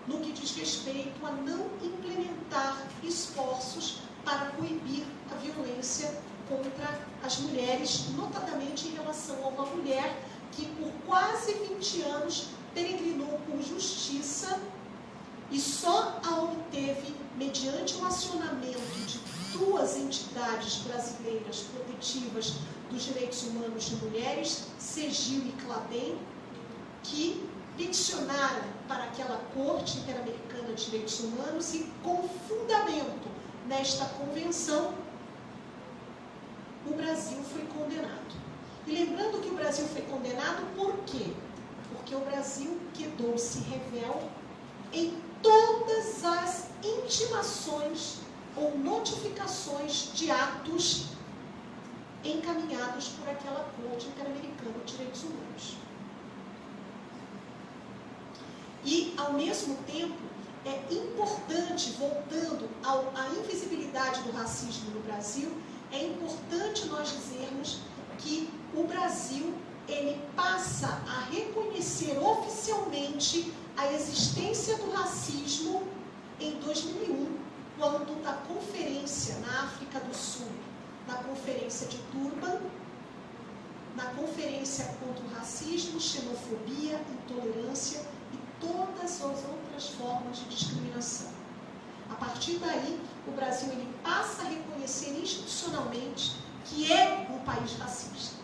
no que diz respeito a não implementar esforços para coibir a violência contra as mulheres, notadamente em relação a uma mulher que por quase 20 anos peregrinou por justiça e só a obteve mediante o acionamento de duas entidades brasileiras protetivas dos direitos humanos de mulheres, CEGIL e CLADEM, que peticionaram para aquela Corte Interamericana de Direitos Humanos e, com fundamento nesta convenção, o Brasil foi condenado. E lembrando que o Brasil foi condenado por quê? Porque o Brasil quedou-se revel em todas as intimações ou notificações de atos encaminhados por aquela Corte Interamericana de Direitos Humanos. E, ao mesmo tempo, é importante, voltando à invisibilidade do racismo no Brasil, é importante nós dizermos que o Brasil ele passa a reconhecer oficialmente a existência do racismo em 2001, quando na conferência na África do Sul, na conferência de Durban, na conferência contra o racismo, xenofobia, intolerância e todas as outras formas de discriminação. A partir daí, o Brasil ele passa a reconhecer institucionalmente que é um país racista.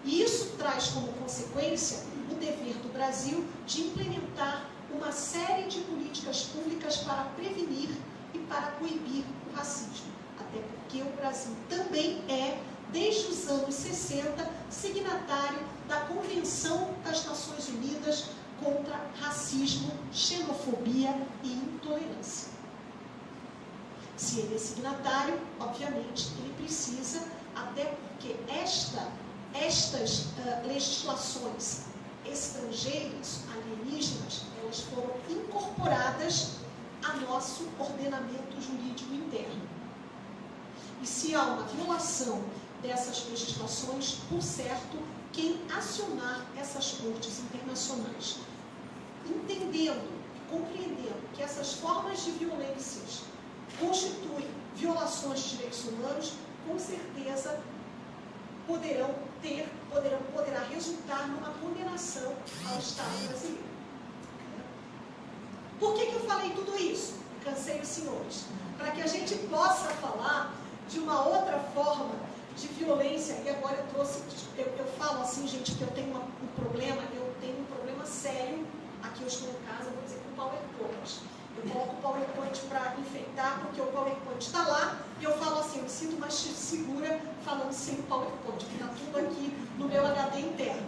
E isso traz como consequência o dever do Brasil de implementar uma série de políticas públicas para prevenir e para coibir o racismo. Até porque o Brasil também é, desde os anos 60, signatário da Convenção das Nações Unidas contra racismo, xenofobia e intolerância. Se ele é signatário, obviamente, ele precisa, até porque estas legislações estrangeiras, alienígenas, elas foram incorporadas a nosso ordenamento jurídico interno. E se há uma violação dessas legislações, por certo, quem acionar essas cortes internacionais, entendendo e compreendendo que essas formas de violências constituem violações de direitos humanos, com certeza poderá resultar numa condenação ao Estado brasileiro. Por que eu falei tudo isso? Cansei os senhores. Para que a gente possa falar de uma outra forma de violência, e agora eu falo assim, gente, que eu tenho um problema sério, aqui eu estou em casa, vou dizer, com o PowerPoint. Eu coloco o PowerPoint para enfeitar, porque o PowerPoint está lá, e eu falo assim, eu me sinto mais segura falando sem o PowerPoint, porque está tudo aqui no meu HD interno.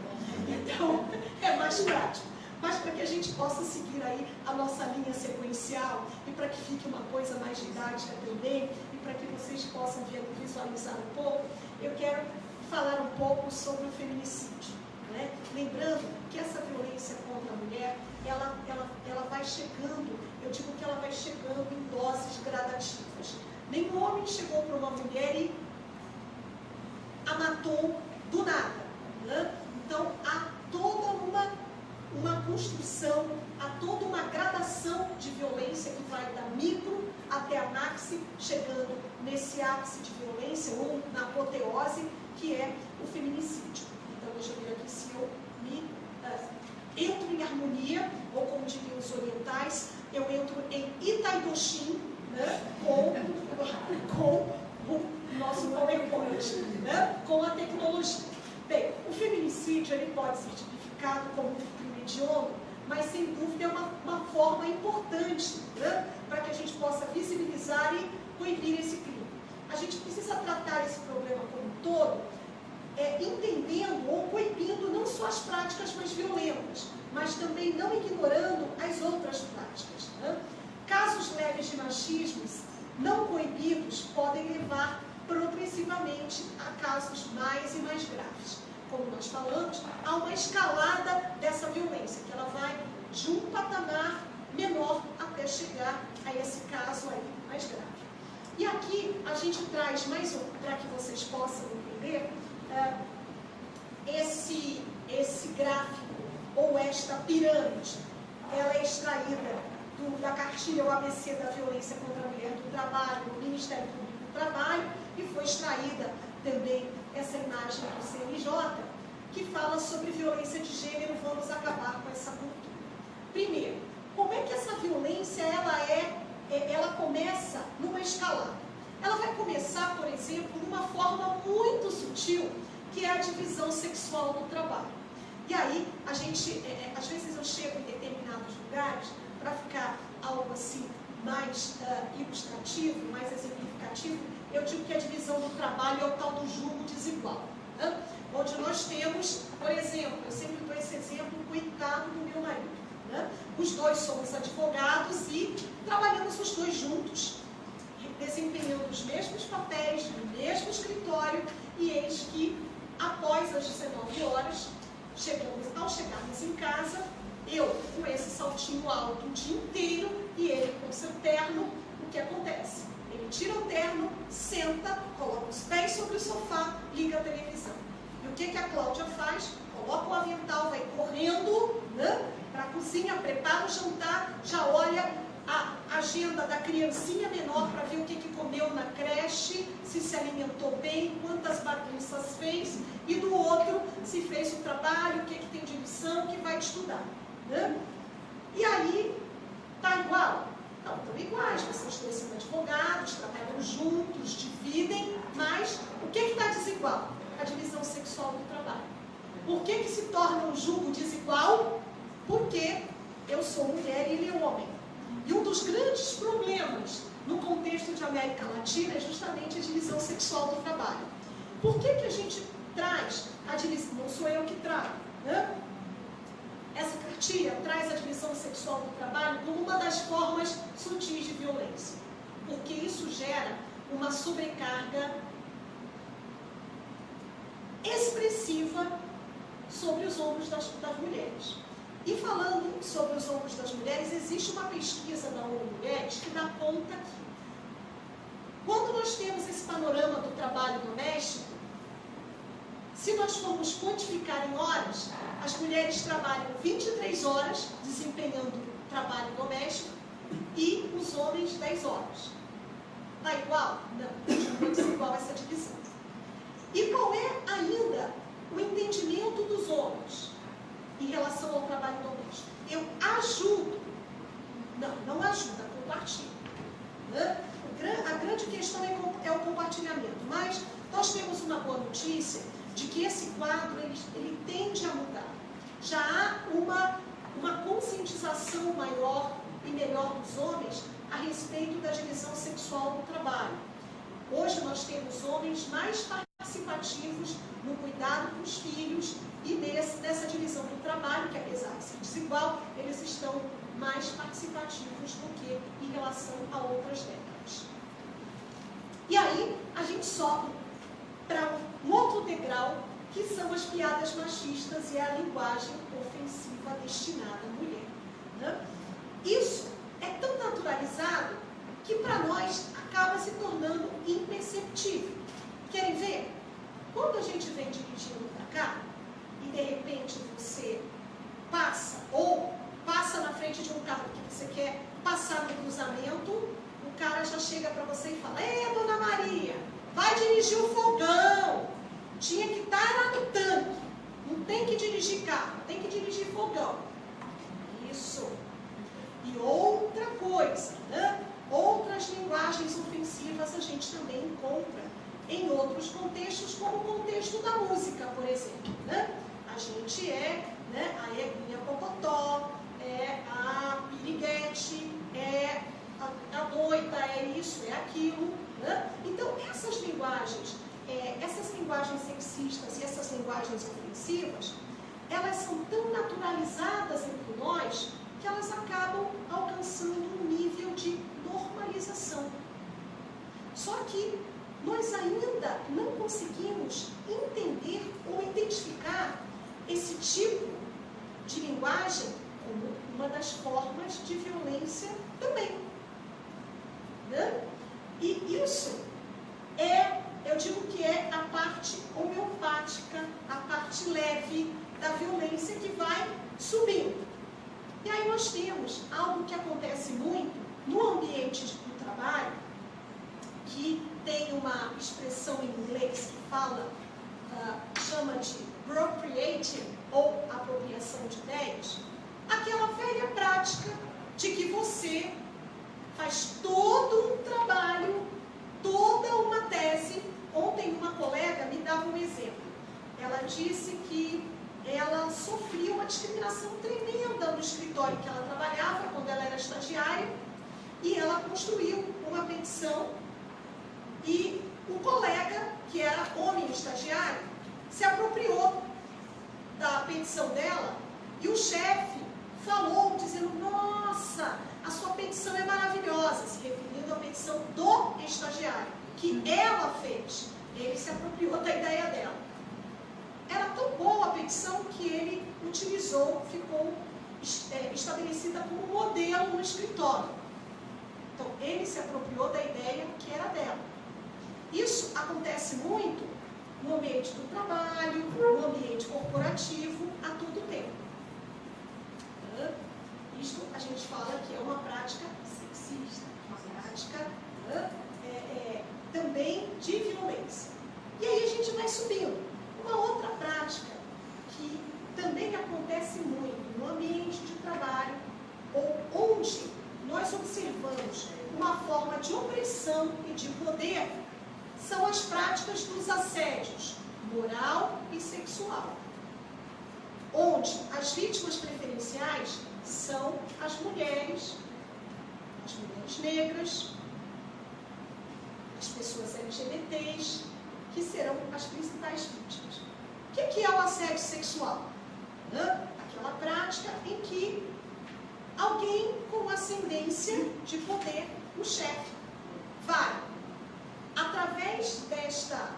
Então, é mais prático. Mas para que a gente possa seguir aí a nossa linha sequencial, e para que fique uma coisa mais didática também, e para que vocês possam visualizar um pouco, eu quero falar um pouco sobre o feminicídio. Né? Lembrando que essa violência contra a mulher, ela vai chegando, eu digo que ela vai chegando em doses gradativas. Nenhum homem chegou para uma mulher e a matou do nada. Né? Então, há toda uma construção, há toda uma gradação de violência que vai da micro até a maxi, chegando nesse ápice de violência, ou na apoteose, que é o feminicídio. Então, deixa eu ver aqui se eu entro em harmonia, ou como diriam os orientais, eu entro em Itaidoshin, né, com o nosso PowerPoint, né, com a tecnologia. Bem, o feminicídio ele pode ser tipificado como um crime hediondo, mas sem dúvida é uma forma importante, né, para que a gente possa visibilizar e coibir esse crime. A gente precisa tratar esse problema como um todo, entendendo ou coibindo não só as práticas mais violentas, mas também não ignorando as outras práticas. Né? Casos leves de machismo não coibidos podem levar progressivamente a casos mais e mais graves. Como nós falamos, há uma escalada dessa violência, que ela vai de um patamar menor até chegar a esse caso aí mais grave. E aqui a gente traz mais um, para que vocês possam entender, esse gráfico, ou esta pirâmide. Ela é extraída da cartilha, o ABC da violência contra a mulher do trabalho, do Ministério Público do Trabalho, e foi extraída também essa imagem do CNJ, que fala sobre violência de gênero. Vamos acabar com essa cultura. Primeiro, como é que essa violência ela começa numa escalada? Ela vai começar, por exemplo, numa forma muito sutil, que é a divisão sexual do trabalho. E aí, às vezes eu chego em determinados lugares, para ficar algo assim mais ilustrativo, mais exemplificativo, eu digo que a divisão do trabalho é o tal do jugo desigual. Né? Onde nós temos, por exemplo, eu sempre dou esse exemplo, coitado do meu marido. Né? Os dois somos advogados e trabalhamos os dois juntos, desempenhando os mesmos papéis, no mesmo escritório, e eis que, após as 19 horas, ao chegarmos em casa, eu com esse saltinho alto o dia inteiro e ele com seu terno, o que acontece? Ele tira o terno, senta, coloca os pés sobre o sofá, liga a televisão. E o que a Cláudia faz? Coloca o avental, vai correndo, né, para a cozinha, prepara o jantar, já olha a agenda da criancinha menor para ver o que comeu na creche, se alimentou bem, quantas bagunças fez, e do outro, se fez o trabalho, o que tem de lição, que vai estudar. Né? E aí, tá igual? Não, estão iguais, vocês dois são advogados, trabalham juntos, dividem, mas o que está desigual? A divisão sexual do trabalho. Por que se torna um jugo desigual? Porque eu sou mulher e ele é homem. E um dos grandes problemas no contexto de América Latina é justamente a divisão sexual do trabalho. Por que a gente traz a divisão? Não sou eu que trago, né? Essa cartilha traz a divisão sexual do trabalho como uma das formas sutis de violência, porque isso gera uma sobrecarga expressiva sobre os ombros das mulheres. E falando sobre os ombros das mulheres, existe uma pesquisa da ONU Mulheres que dá conta que, quando nós temos esse panorama do trabalho doméstico, se nós formos quantificar em horas, as mulheres trabalham 23 horas desempenhando trabalho doméstico e os homens 10 horas. Está igual? Não, não é desigual essa divisão. E qual é ainda o entendimento dos homens em relação ao trabalho doméstico? Eu ajudo. Não ajuda, compartilho. Né? A grande questão é o compartilhamento. Mas nós temos uma boa notícia de que esse quadro ele tende a mudar. Já há uma conscientização maior e melhor dos homens a respeito da divisão sexual do trabalho. Hoje nós temos homens mais participativos no cuidado dos filhos e nessa divisão do trabalho, que apesar de ser desigual, eles estão mais participativos do que em relação a outras décadas. E aí a gente sobe para um outro degrau, que são as piadas machistas e a linguagem ofensiva destinada à mulher. Né? Isso é tão naturalizado que para nós acaba se tornando imperceptível. Querem ver? Quando a gente vem dirigindo para cá e de repente você passa na frente de um carro que você quer passar no cruzamento, o cara já chega para você e fala: "Ei, dona Maria, vai dirigir o fogão, tinha que estar lá no tanque, não tem que dirigir carro, tem que dirigir fogão." Isso. E outra coisa, né? Outras linguagens ofensivas a gente também encontra em outros contextos, como o contexto da música, por exemplo. Né? A gente né, a Eguinha Pocotó, é a piriguete, é a doida, é isso, é aquilo. Né? Então, essas linguagens sexistas e essas linguagens ofensivas, elas são tão naturalizadas entre nós que elas acabam alcançando um nível de normalização. Só que nós ainda não conseguimos entender ou identificar esse tipo de linguagem como uma das formas de violência também. Né? E isso eu digo que é a parte homeopática, a parte leve da violência que vai subindo. E aí nós temos algo que acontece muito no ambiente do trabalho, que tem uma expressão em inglês que chama de appropriating, ou apropriação de ideias, aquela velha prática de que você faz todo um trabalho, toda uma tese. Ontem uma colega me dava um exemplo. Ela disse que ela sofria uma discriminação tremenda no escritório que ela trabalhava quando ela era estagiária, e ela construiu uma petição, e o colega, que era homem estagiário, se apropriou da petição dela, e o chefe falou, dizendo: nossa, a sua petição é maravilhosa, se referindo à petição do estagiário, que ela fez. Ele se apropriou da ideia dela. Era tão boa a petição que ele utilizou, ficou estabelecida como modelo no escritório. Então, ele se apropriou da ideia que era dela. Isso acontece muito no ambiente do trabalho, no ambiente corporativo, a todo tempo. Isto a gente fala que é uma prática sexista, uma prática também de violência. E aí a gente vai subindo. Uma outra prática que também acontece muito no ambiente de trabalho, ou onde nós observamos uma forma de opressão e de poder, são as práticas dos assédios moral e sexual, onde as vítimas preferenciais são as mulheres negras, as pessoas LGBTs, que serão as principais vítimas. O que é o assédio sexual? Aquela prática em que alguém com ascendência de poder, o chefe, vai, através desta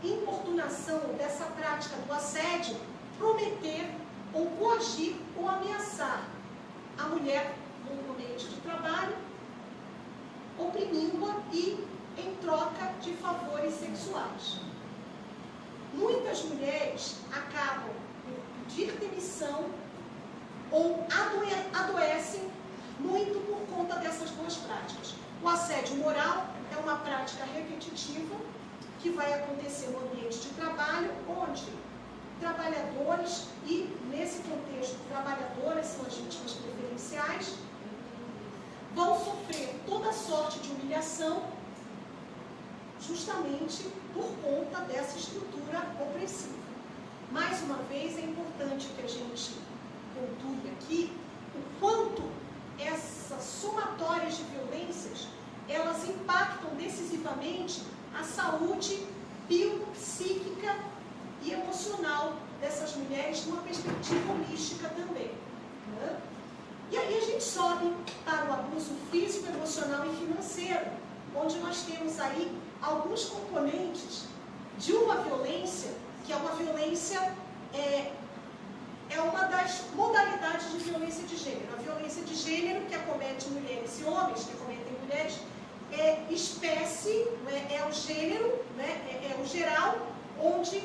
importunação, dessa prática do assédio, prometer ou coagir ou ameaçar a mulher no ambiente de trabalho, oprimindo-a e em troca de favores sexuais. Muitas mulheres acabam por pedir demissão ou adoecem muito por conta dessas duas práticas. O assédio moral é uma prática repetitiva que vai acontecer no ambiente de trabalho, onde trabalhadores, e nesse contexto trabalhadoras são as vítimas preferenciais, vão sofrer toda sorte de humilhação justamente por conta dessa estrutura opressiva. Mais uma vez, é importante que a gente pontue aqui o quanto essas somatórias de violências, elas impactam decisivamente a saúde biopsíquica e emocional dessas mulheres, numa perspectiva holística também. E aí a gente sobe para o abuso físico, emocional e financeiro, onde nós temos aí alguns componentes de uma violência, que é uma violência, é uma das modalidades de violência de gênero. A violência de gênero, que acomete mulheres e homens, que acometem mulheres, é espécie, é o gênero, é o geral, onde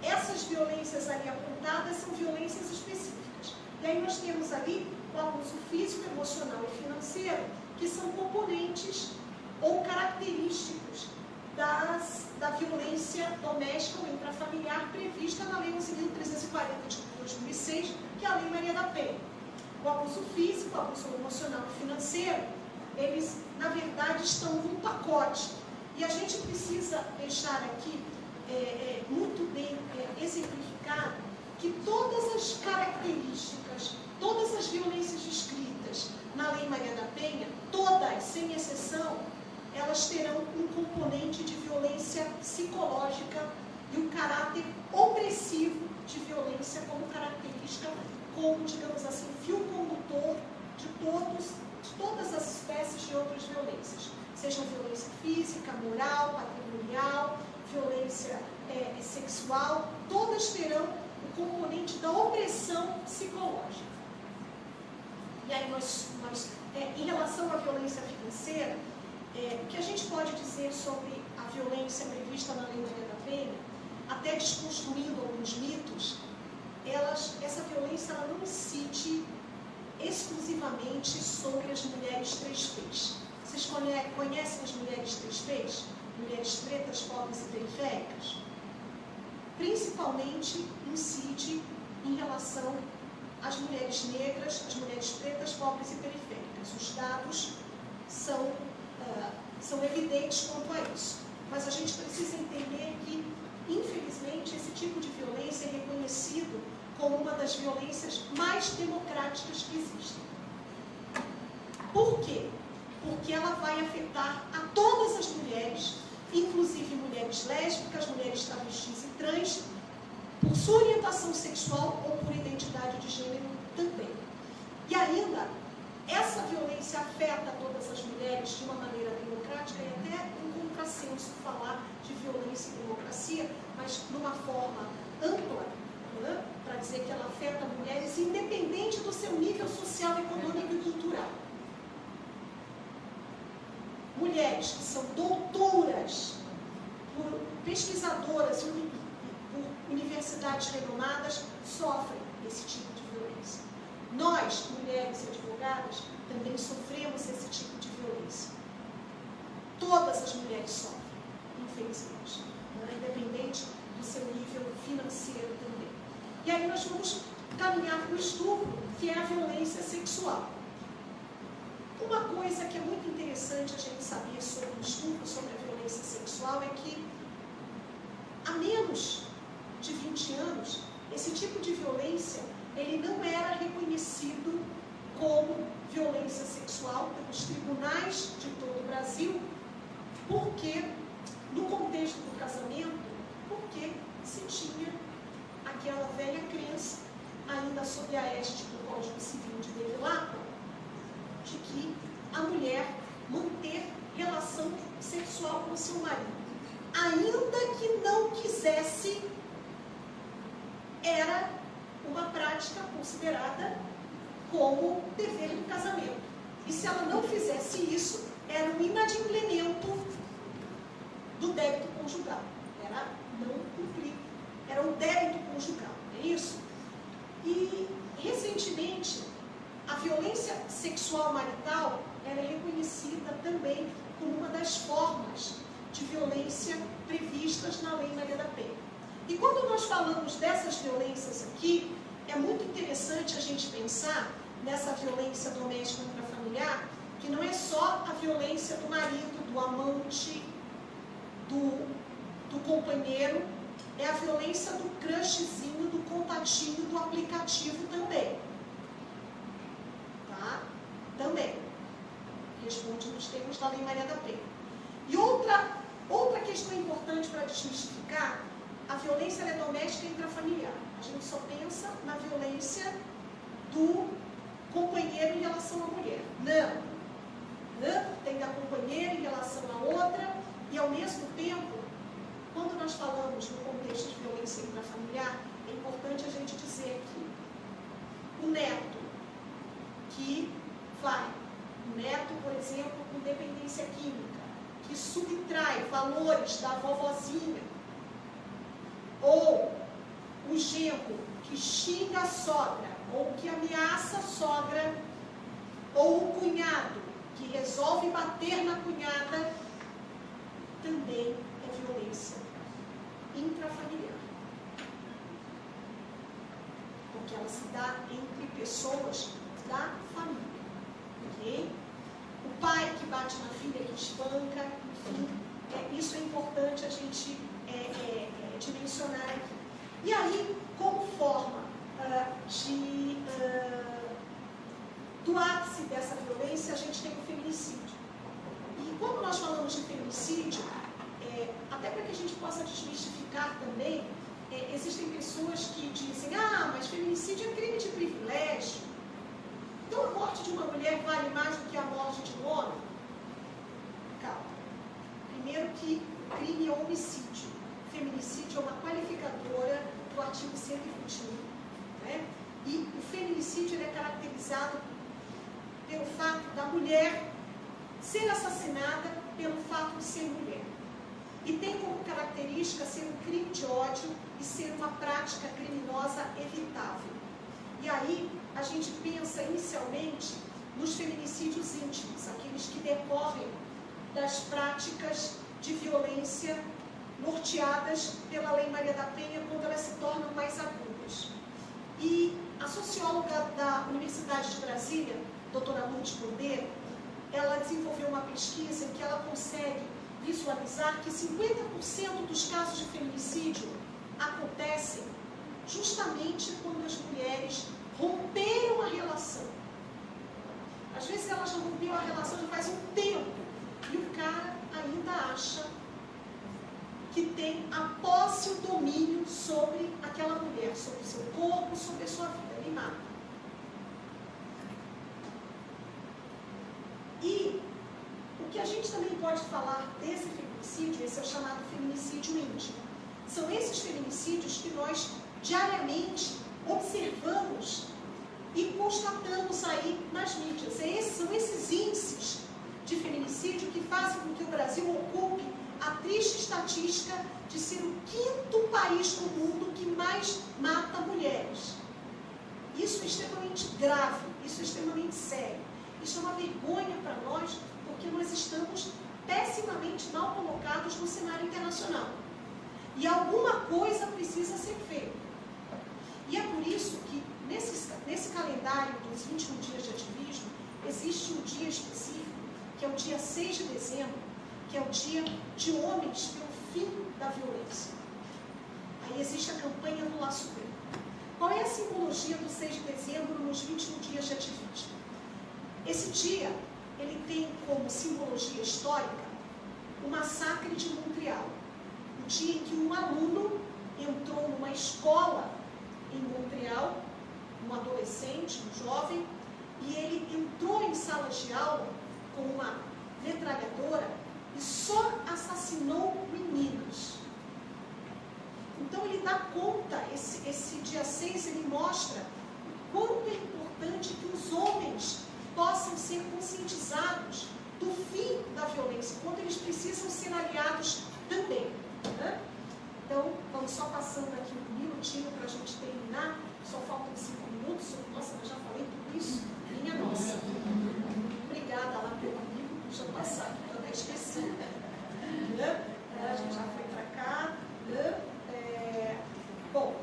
essas violências ali apontadas são violências específicas. E aí nós temos ali o abuso físico, emocional e financeiro, que são componentes ou característicos da violência doméstica ou intrafamiliar prevista na Lei 11.340 de 2006, que é a Lei Maria da Penha. O abuso físico, o abuso emocional e financeiro, eles, na verdade, estão num pacote. E a gente precisa deixar aqui muito bem exemplificado que todas as características, todas as violências descritas na Lei Maria da Penha, todas, sem exceção, elas terão um componente de violência psicológica e um caráter opressivo de violência como característica, como, digamos assim, fio condutor de todas as espécies de outras violências. seja violência física, moral, patrimonial, violência sexual, todas terão o componente da opressão psicológica. E aí em relação à violência financeira, o que a gente pode dizer sobre a violência prevista na Lei Maria da Penha, até desconstruindo alguns mitos, essa violência ela não incide exclusivamente sobre as mulheres 3Ps. Vocês conhecem as mulheres 3Ps? Mulheres pretas, pobres e periféricas? Principalmente incide em relação às mulheres negras, às mulheres pretas, pobres e periféricas. Os dados são evidentes quanto a isso. Mas a gente precisa entender que, infelizmente, esse tipo de violência é reconhecido como uma das violências mais democráticas que existem. Por quê? Porque ela vai afetar a todas as mulheres, inclusive mulheres lésbicas, mulheres travestis e trans, por sua orientação sexual ou por identidade de gênero também. E ainda, essa violência afeta todas as mulheres de uma maneira democrática, e até um contrassenso falar de violência e democracia, mas numa forma ampla, né, para dizer que ela afeta mulheres independente do seu nível social, econômico e cultural. Mulheres que são doutoras, pesquisadoras e por universidades renomadas, sofrem esse tipo de violência. Nós, mulheres e advogadas, também sofremos esse tipo de violência. Todas as mulheres sofrem, infelizmente, né? Independente do seu nível financeiro também. E aí nós vamos caminhar para o estupro, que é a violência sexual. Uma coisa que é muito interessante a gente saber sobre o estupro, sobre a violência sexual, é que há menos de 20 anos, esse tipo de violência ele não era reconhecido como violência sexual pelos tribunais de todo o Brasil, porque, no contexto do casamento, porque se tinha aquela velha crença, ainda sob a égide do Código Civil de Bevilacqua, de que a mulher manter relação sexual com o seu marido, ainda que não quisesse, era uma prática considerada como dever do casamento. E se ela não fizesse isso, era um inadimplemento do débito conjugal. Era não cumprir. Era um débito conjugal, é isso? E, recentemente, a violência sexual marital ela é reconhecida também como uma das formas de violência previstas na Lei Maria da Penha. E quando nós falamos dessas violências aqui, é muito interessante a gente pensar nessa violência doméstica intrafamiliar, que não é só a violência do marido, do amante, do companheiro, é a violência do crushzinho, do contatinho, do aplicativo também. Tá? Também. Responde nos termos da Lei Maria da Penha. E outra questão importante para desmistificar, a violência é doméstica e intrafamiliar. A gente só pensa na violência do companheiro em relação à mulher. Não. Tem da companheira em relação à outra, e ao mesmo tempo, quando nós falamos no contexto de violência intrafamiliar, é importante a gente dizer que o neto que vai, o neto, por exemplo, com dependência química, que subtrai valores da vovozinha, ou o genro que xinga a sogra, ou que ameaça a sogra, ou o cunhado que resolve bater na cunhada, também é violência intrafamiliar. Porque ela se dá entre pessoas da família. Okay? O pai que bate na filha, que espanca, enfim, isso é importante a gente dimensionar aqui. E aí, como forma do ápice dessa violência, a gente tem o feminicídio. E quando nós falamos de feminicídio, até para que a gente possa desmistificar também, existem pessoas que dizem, mas feminicídio é crime de privilégio. Então a morte de uma mulher vale mais do que a morte de um homem? Calma. feminicídio ele é caracterizado pelo fato da mulher ser assassinada pelo fato de ser mulher. E tem como característica ser um crime de ódio e ser uma prática criminosa evitável. E aí a gente pensa inicialmente nos feminicídios íntimos, aqueles que decorrem das práticas de violência norteadas pela Lei Maria da Penha quando elas se tornam mais agudas. E a socióloga da Universidade de Brasília, doutora Lourdes Cordeiro, ela desenvolveu uma pesquisa em que ela consegue visualizar que 50% dos casos de feminicídio acontecem justamente quando as mulheres romperam a relação. Às vezes elas já romperam a relação já faz um tempo e o cara ainda acha que tem a posse e o domínio sobre aquela mulher, sobre o seu corpo, sobre a sua vida. Ele mata. E o que a gente também pode falar desse feminicídio, esse é o chamado feminicídio íntimo. São esses feminicídios que nós diariamente observamos e constatamos aí nas mídias. São esses índices de feminicídio que fazem com que o Brasil ocupe a triste estatística de ser o 5º país no mundo que mais mata mulheres. Isso é extremamente grave, isso é extremamente sério. Isso é uma vergonha para nós, porque nós estamos pessimamente mal colocados no cenário internacional. E alguma coisa precisa ser feita. E é por isso que nesse calendário dos 21 dias de ativismo, existe um dia específico, que é o dia 6 de dezembro, que é o dia de homens pelo fim da violência. Aí existe a campanha do Laço Branco. Qual é a simbologia do 6 de dezembro nos 21 dias de ativismo? Esse dia, ele tem como simbologia histórica o massacre de Montreal. O dia em que um aluno entrou numa escola em Montreal, um adolescente, um jovem, e ele entrou em sala de aula com uma metralhadora e só assassinou meninas. Então ele dá conta, esse dia 6, ele mostra o quanto é importante que os homens possam ser conscientizados do fim da violência, quanto eles precisam ser aliados também. Né? Então, vamos só passando aqui um minutinho para a gente terminar. Só faltam 5 minutos. Nossa, eu já falei tudo isso. Minha nossa. Obrigada lá pelo amigo, deixa eu passar, eu até esqueci. A gente já foi para cá. Bom,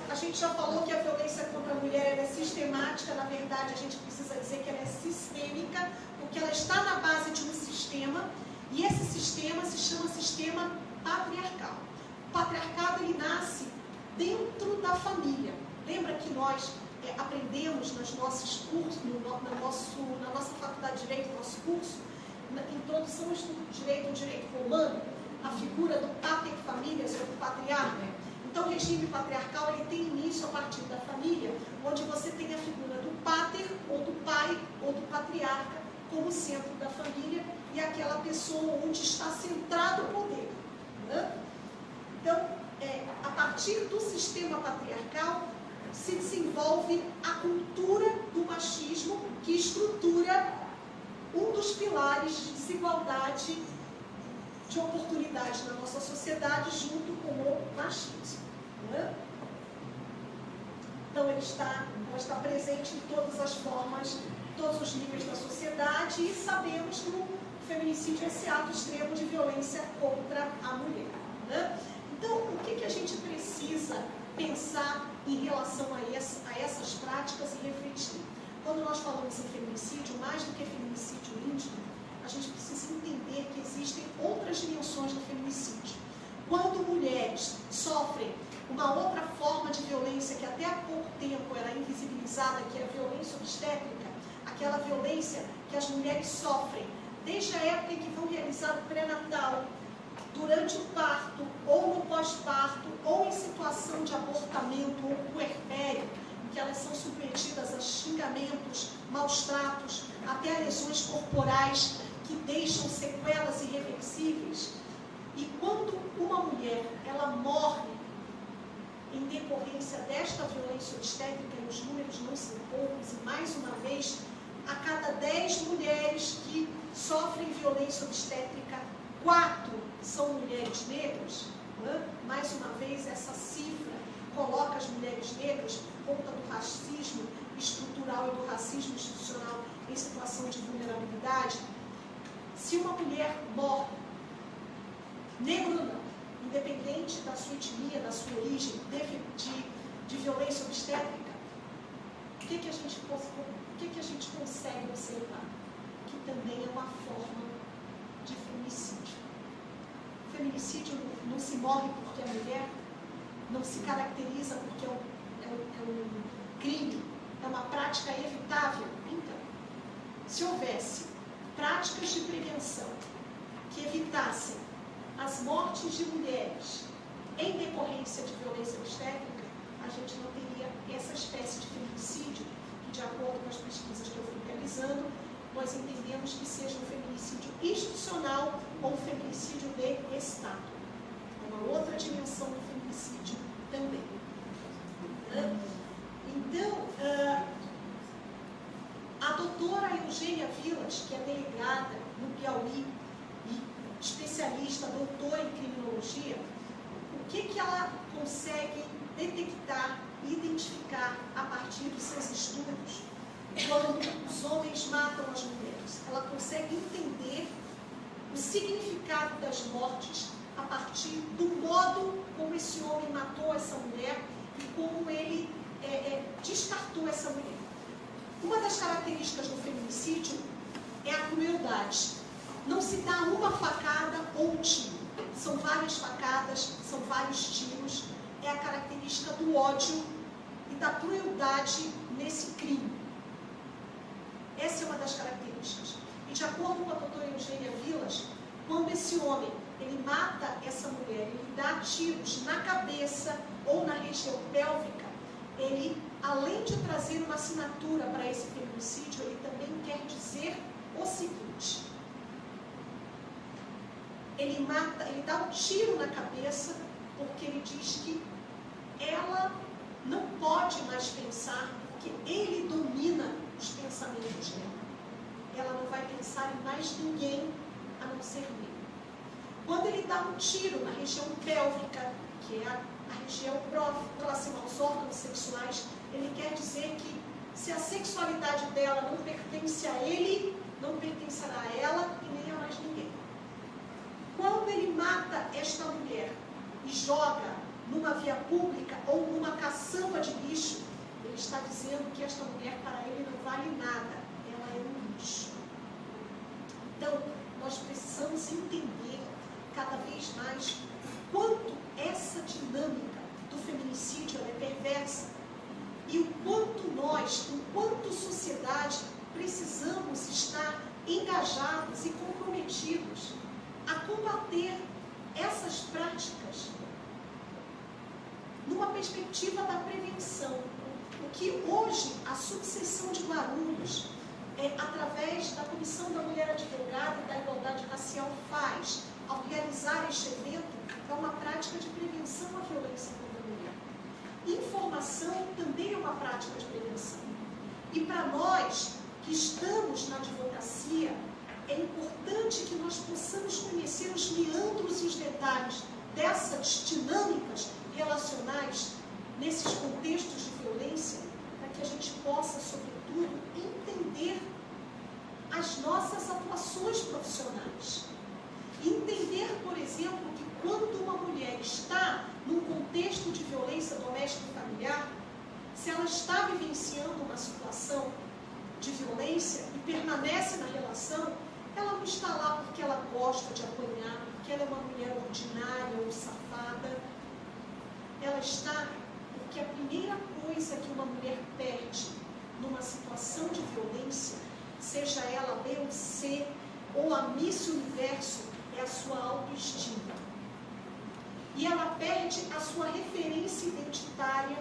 a gente já falou que a violência contra a mulher é sistemática. Na verdade, a gente precisa dizer que ela é sistêmica, porque ela está na base de um sistema, e esse sistema se chama sistema patriarcal. O patriarcado, ele nasce dentro da família. Lembra que nós aprendemos nos nossos cursos, na nossa faculdade de Direito, no nosso curso, na introdução ao estudo de Direito, ao Direito Romano, a figura do pater familias, ou do patriarca. Então, o regime patriarcal, ele tem início a partir da família, onde você tem a figura do pater, ou do pai, ou do patriarca, como centro da família, e aquela pessoa onde está centrado o poder. Né? Então, a partir do sistema patriarcal, se desenvolve a cultura do machismo, que estrutura um dos pilares de desigualdade de oportunidade na nossa sociedade, junto com o machismo. Né? Então, ela está presente em todas as formas, todos os níveis da sociedade, e sabemos que o feminicídio é esse ato extremo de violência contra a mulher. Né? Então, o que a gente precisa pensar em relação a essas práticas e refletir? Quando nós falamos em feminicídio, mais do que feminicídio íntimo, a gente precisa entender que existem outras dimensões do feminicídio. Quando mulheres sofrem uma outra forma de violência que até há pouco tempo era invisibilizada, que é a violência obstétrica, aquela violência que as mulheres sofrem desde a época em que vão realizar o pré-natal, durante o parto, ou no pós-parto, ou em situação de abortamento ou puerpério, em que elas são submetidas a xingamentos, maus tratos, até a lesões corporais que deixam sequelas irreversíveis. E quando uma mulher, ela morre em decorrência desta violência obstétrica, e os números não se mais uma vez, a cada 10 mulheres que sofrem violência obstétrica, 4 são mulheres negras. Mais uma vez, essa cifra coloca as mulheres negras, por conta do racismo estrutural e do racismo institucional, em situação de vulnerabilidade. Se uma mulher morre, negro ou não, independente da sua etnia, da sua origem, de violência obstétrica, o que a gente consegue observar? Que também é uma forma de feminicídio. O feminicídio não se morre porque é mulher, não se caracteriza porque é um crime, é uma prática evitável. Então, se houvesse práticas de prevenção que evitassem as mortes de mulheres em decorrência de violência obstétrica, a gente não teria essa espécie de feminicídio, que, de acordo com as pesquisas que eu fui realizando, nós entendemos que seja um feminicídio institucional ou um feminicídio de Estado. É uma outra dimensão do feminicídio também. Então, a doutora Eugênia Vilas, que é delegada no Piauí e especialista, doutora em criminologia, o que ela consegue detectar e identificar a partir dos seus estudos quando os homens matam as mulheres? Ela consegue entender o significado das mortes a partir do modo como esse homem matou essa mulher e como ele descartou essa mulher. Uma das características do feminicídio é a crueldade. Não se dá uma facada ou um tiro. São várias facadas, são vários tiros. É a característica do ódio e da crueldade nesse crime. Essa é uma das características. E de acordo com a doutora Eugênia Vilas, quando esse homem ele mata essa mulher, ele dá tiros na cabeça ou na região pélvica, ele, além de trazer uma assinatura para esse feminicídio, ele também quer dizer o seguinte: ele dá um tiro na cabeça porque ele diz que ela não pode mais pensar, porque ele domina os pensamentos dela. Ela não vai pensar em mais ninguém a não ser nele. Quando ele dá um tiro na região pélvica, que é a região próxima aos órgãos sexuais, ele quer dizer que se a sexualidade dela não pertence a ele, não pertencerá a ela e nem a mais ninguém. Quando ele mata esta mulher e joga numa via pública ou numa caçamba de lixo, ele está dizendo que esta mulher para ele não vale nada, ela é um lixo. Então, nós precisamos entender cada vez mais o quanto essa dinâmica do feminicídio é perversa e o quanto nós, enquanto sociedade, precisamos estar engajados e comprometidos a combater essas práticas numa perspectiva da prevenção. O que hoje a subseção de Guarulhos, através da Comissão da Mulher Advogada e da Igualdade Racial faz ao realizar este evento, é uma prática de prevenção à violência contra a mulher. Informação também é uma prática de prevenção. E para nós que estamos na advocacia, é importante que nós possamos conhecer os meandros e os detalhes dessas dinâmicas relacionais nesses contextos de violência, para que a gente possa, sobretudo, entender as nossas atuações profissionais. Entender, por exemplo, que quando uma mulher está num contexto de violência doméstica e familiar, se ela está vivenciando uma situação de violência e permanece na relação, ela não está lá porque ela gosta de apanhar, porque ela é uma mulher ordinária ou safada. Ela está porque a primeira coisa que uma mulher perde numa situação de violência, seja ela B ou C, ou a Miss Universo, é a sua autoestima. E ela perde a sua referência identitária,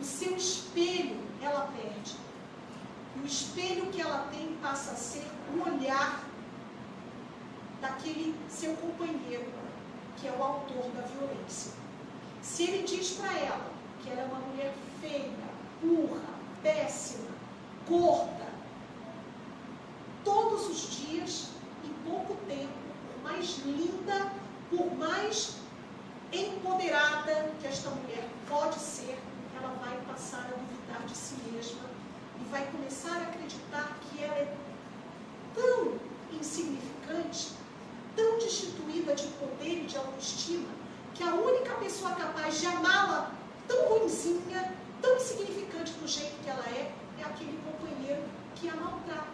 o seu espelho ela perde. E o espelho que ela tem passa a ser o olhar daquele seu companheiro, que é o autor da violência. Se ele diz para ela que ela é uma mulher feia, burra, péssima, gorda, todos os dias, em pouco tempo, por mais linda, por mais empoderada que esta mulher pode ser, ela vai passar a duvidar de si mesma e vai começar a acreditar que ela é tão insignificante, tão destituída de poder e de autoestima, que a única pessoa capaz de amá-la tão ruinzinha, tão insignificante do jeito que ela é aquele companheiro que a maltrata.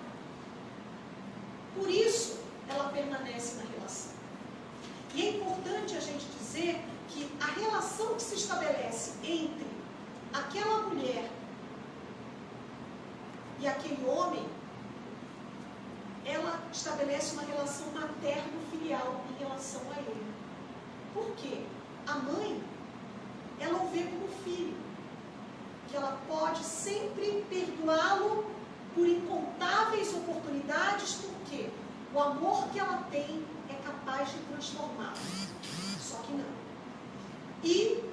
Por isso, ela permanece na relação. E é importante a gente dizer que a relação que se estabelece entre aquela mulher e aquele homem, ela estabelece uma relação materno-filial em relação a ele. Por quê? A mãe, ela o vê como filho, que ela pode sempre perdoá-lo por incontáveis oportunidades, porque o amor que ela tem é capaz de transformá-lo. Só que não. E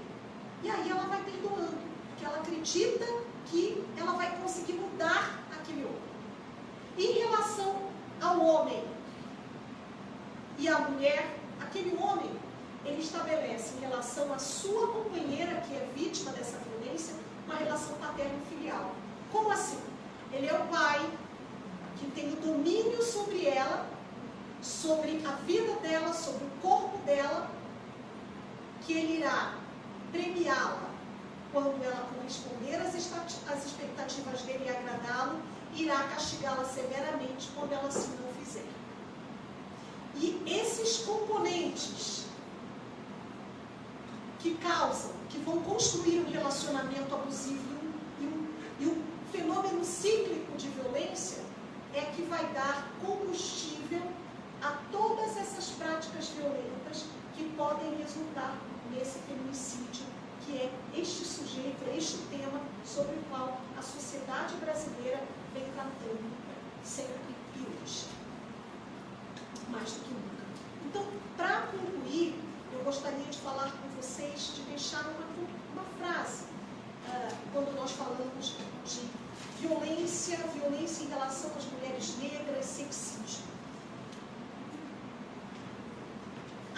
aí ela vai perdoando, porque ela acredita que ela vai conseguir mudar aquele homem. Em relação ao homem e à mulher, aquele homem, ele estabelece em relação à sua companheira, que é vítima dessa violência, uma relação paterno-filial. Como assim? Ele é o pai que tem o domínio sobre ela, sobre a vida dela, sobre o corpo dela, que ele irá premiá-la quando ela corresponder às expectativas dele e agradá-lo, irá castigá-la severamente quando ela assim não fizer. E esses componentes que causam, que vão construir um relacionamento abusivo e um fenômeno cíclico de violência, é que vai dar combustível a todas essas práticas violentas que podem resultar nesse feminicídio, que é este sujeito, é este tema sobre o qual a sociedade brasileira vem tratando sempre e hoje, mais do que nunca. Então, para concluir, eu gostaria de falar com vocês, de deixar uma frase, quando nós falamos de violência em relação às mulheres negras, sexismo.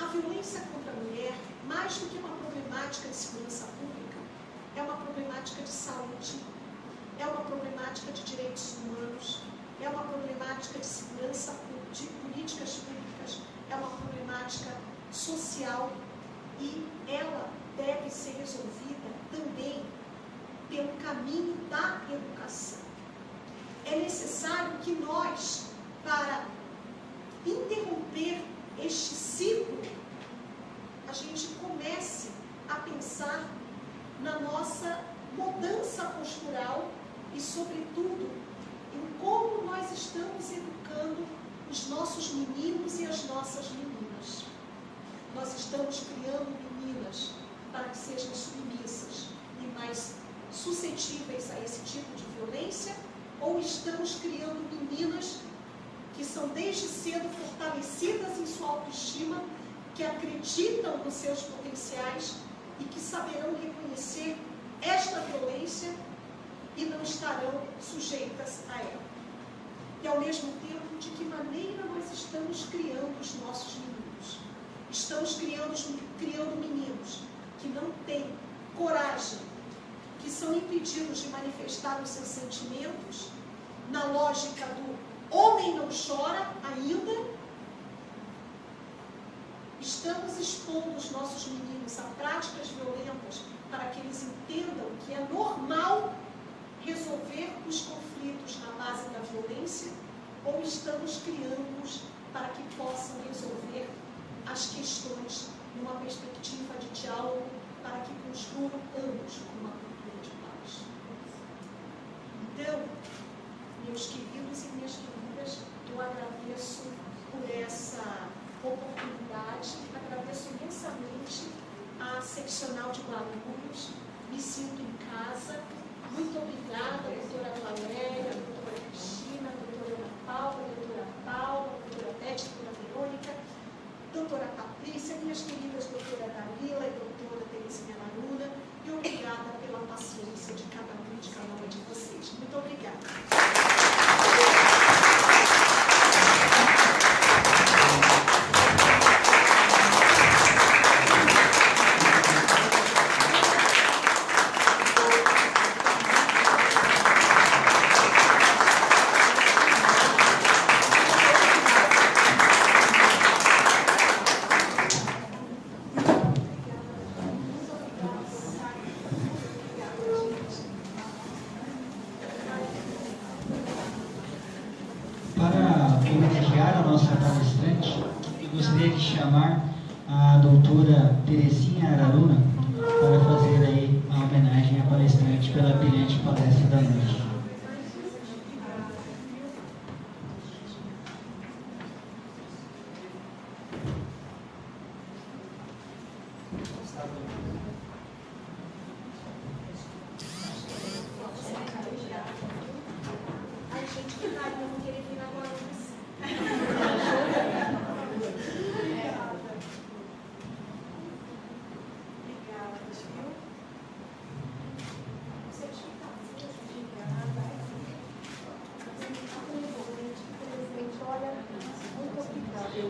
A violência contra a mulher, mais do que uma problemática de segurança pública, é uma problemática de saúde, é uma problemática de direitos humanos, é uma problemática de segurança, de políticas públicas, é uma problemática social e ela deve ser resolvida também pelo caminho da educação. É necessário que nós, para interromper este ciclo, a gente comece a pensar na nossa mudança postural e, sobretudo, em como nós estamos educando os nossos meninos e as nossas meninas. Nós estamos criando meninas para que sejam submissas e mais suscetíveis a esse tipo de violência, ou estamos criando meninas que são desde cedo fortalecidas em sua autoestima, que acreditam nos seus potenciais e que saberão reconhecer esta violência e não estarão sujeitas a ela. E ao mesmo tempo, de que maneira nós estamos criando os nossos meninos? Estamos criando meninos que não têm coragem, que são impedidos de manifestar os seus sentimentos, na lógica do homem não chora ainda. Estamos expondo os nossos meninos a práticas violentas para que eles entendam que é normal resolver os conflitos na base da violência, ou estamos criando-os para que possam resolver as questões numa perspectiva de diálogo, para que construam ambos uma cultura de paz. Então, meus queridos e minhas queridas, eu agradeço por essa oportunidade, agradeço imensamente a seccional de Guarulhos, me sinto em casa. Muito obrigada, doutora Valéria, doutora Cristina, doutora Ana Paula, doutora Beth, doutora Verônica, doutora Patrícia, minhas queridas doutora Dalila e doutora Terezinha Laruna, e obrigada pela paciência de cada um e de cada uma de vocês. Muito obrigada. gostaria de chamar a doutora Terezinha Araruna para fazer aí a homenagem à palestrante pela brilhante palestra da noite.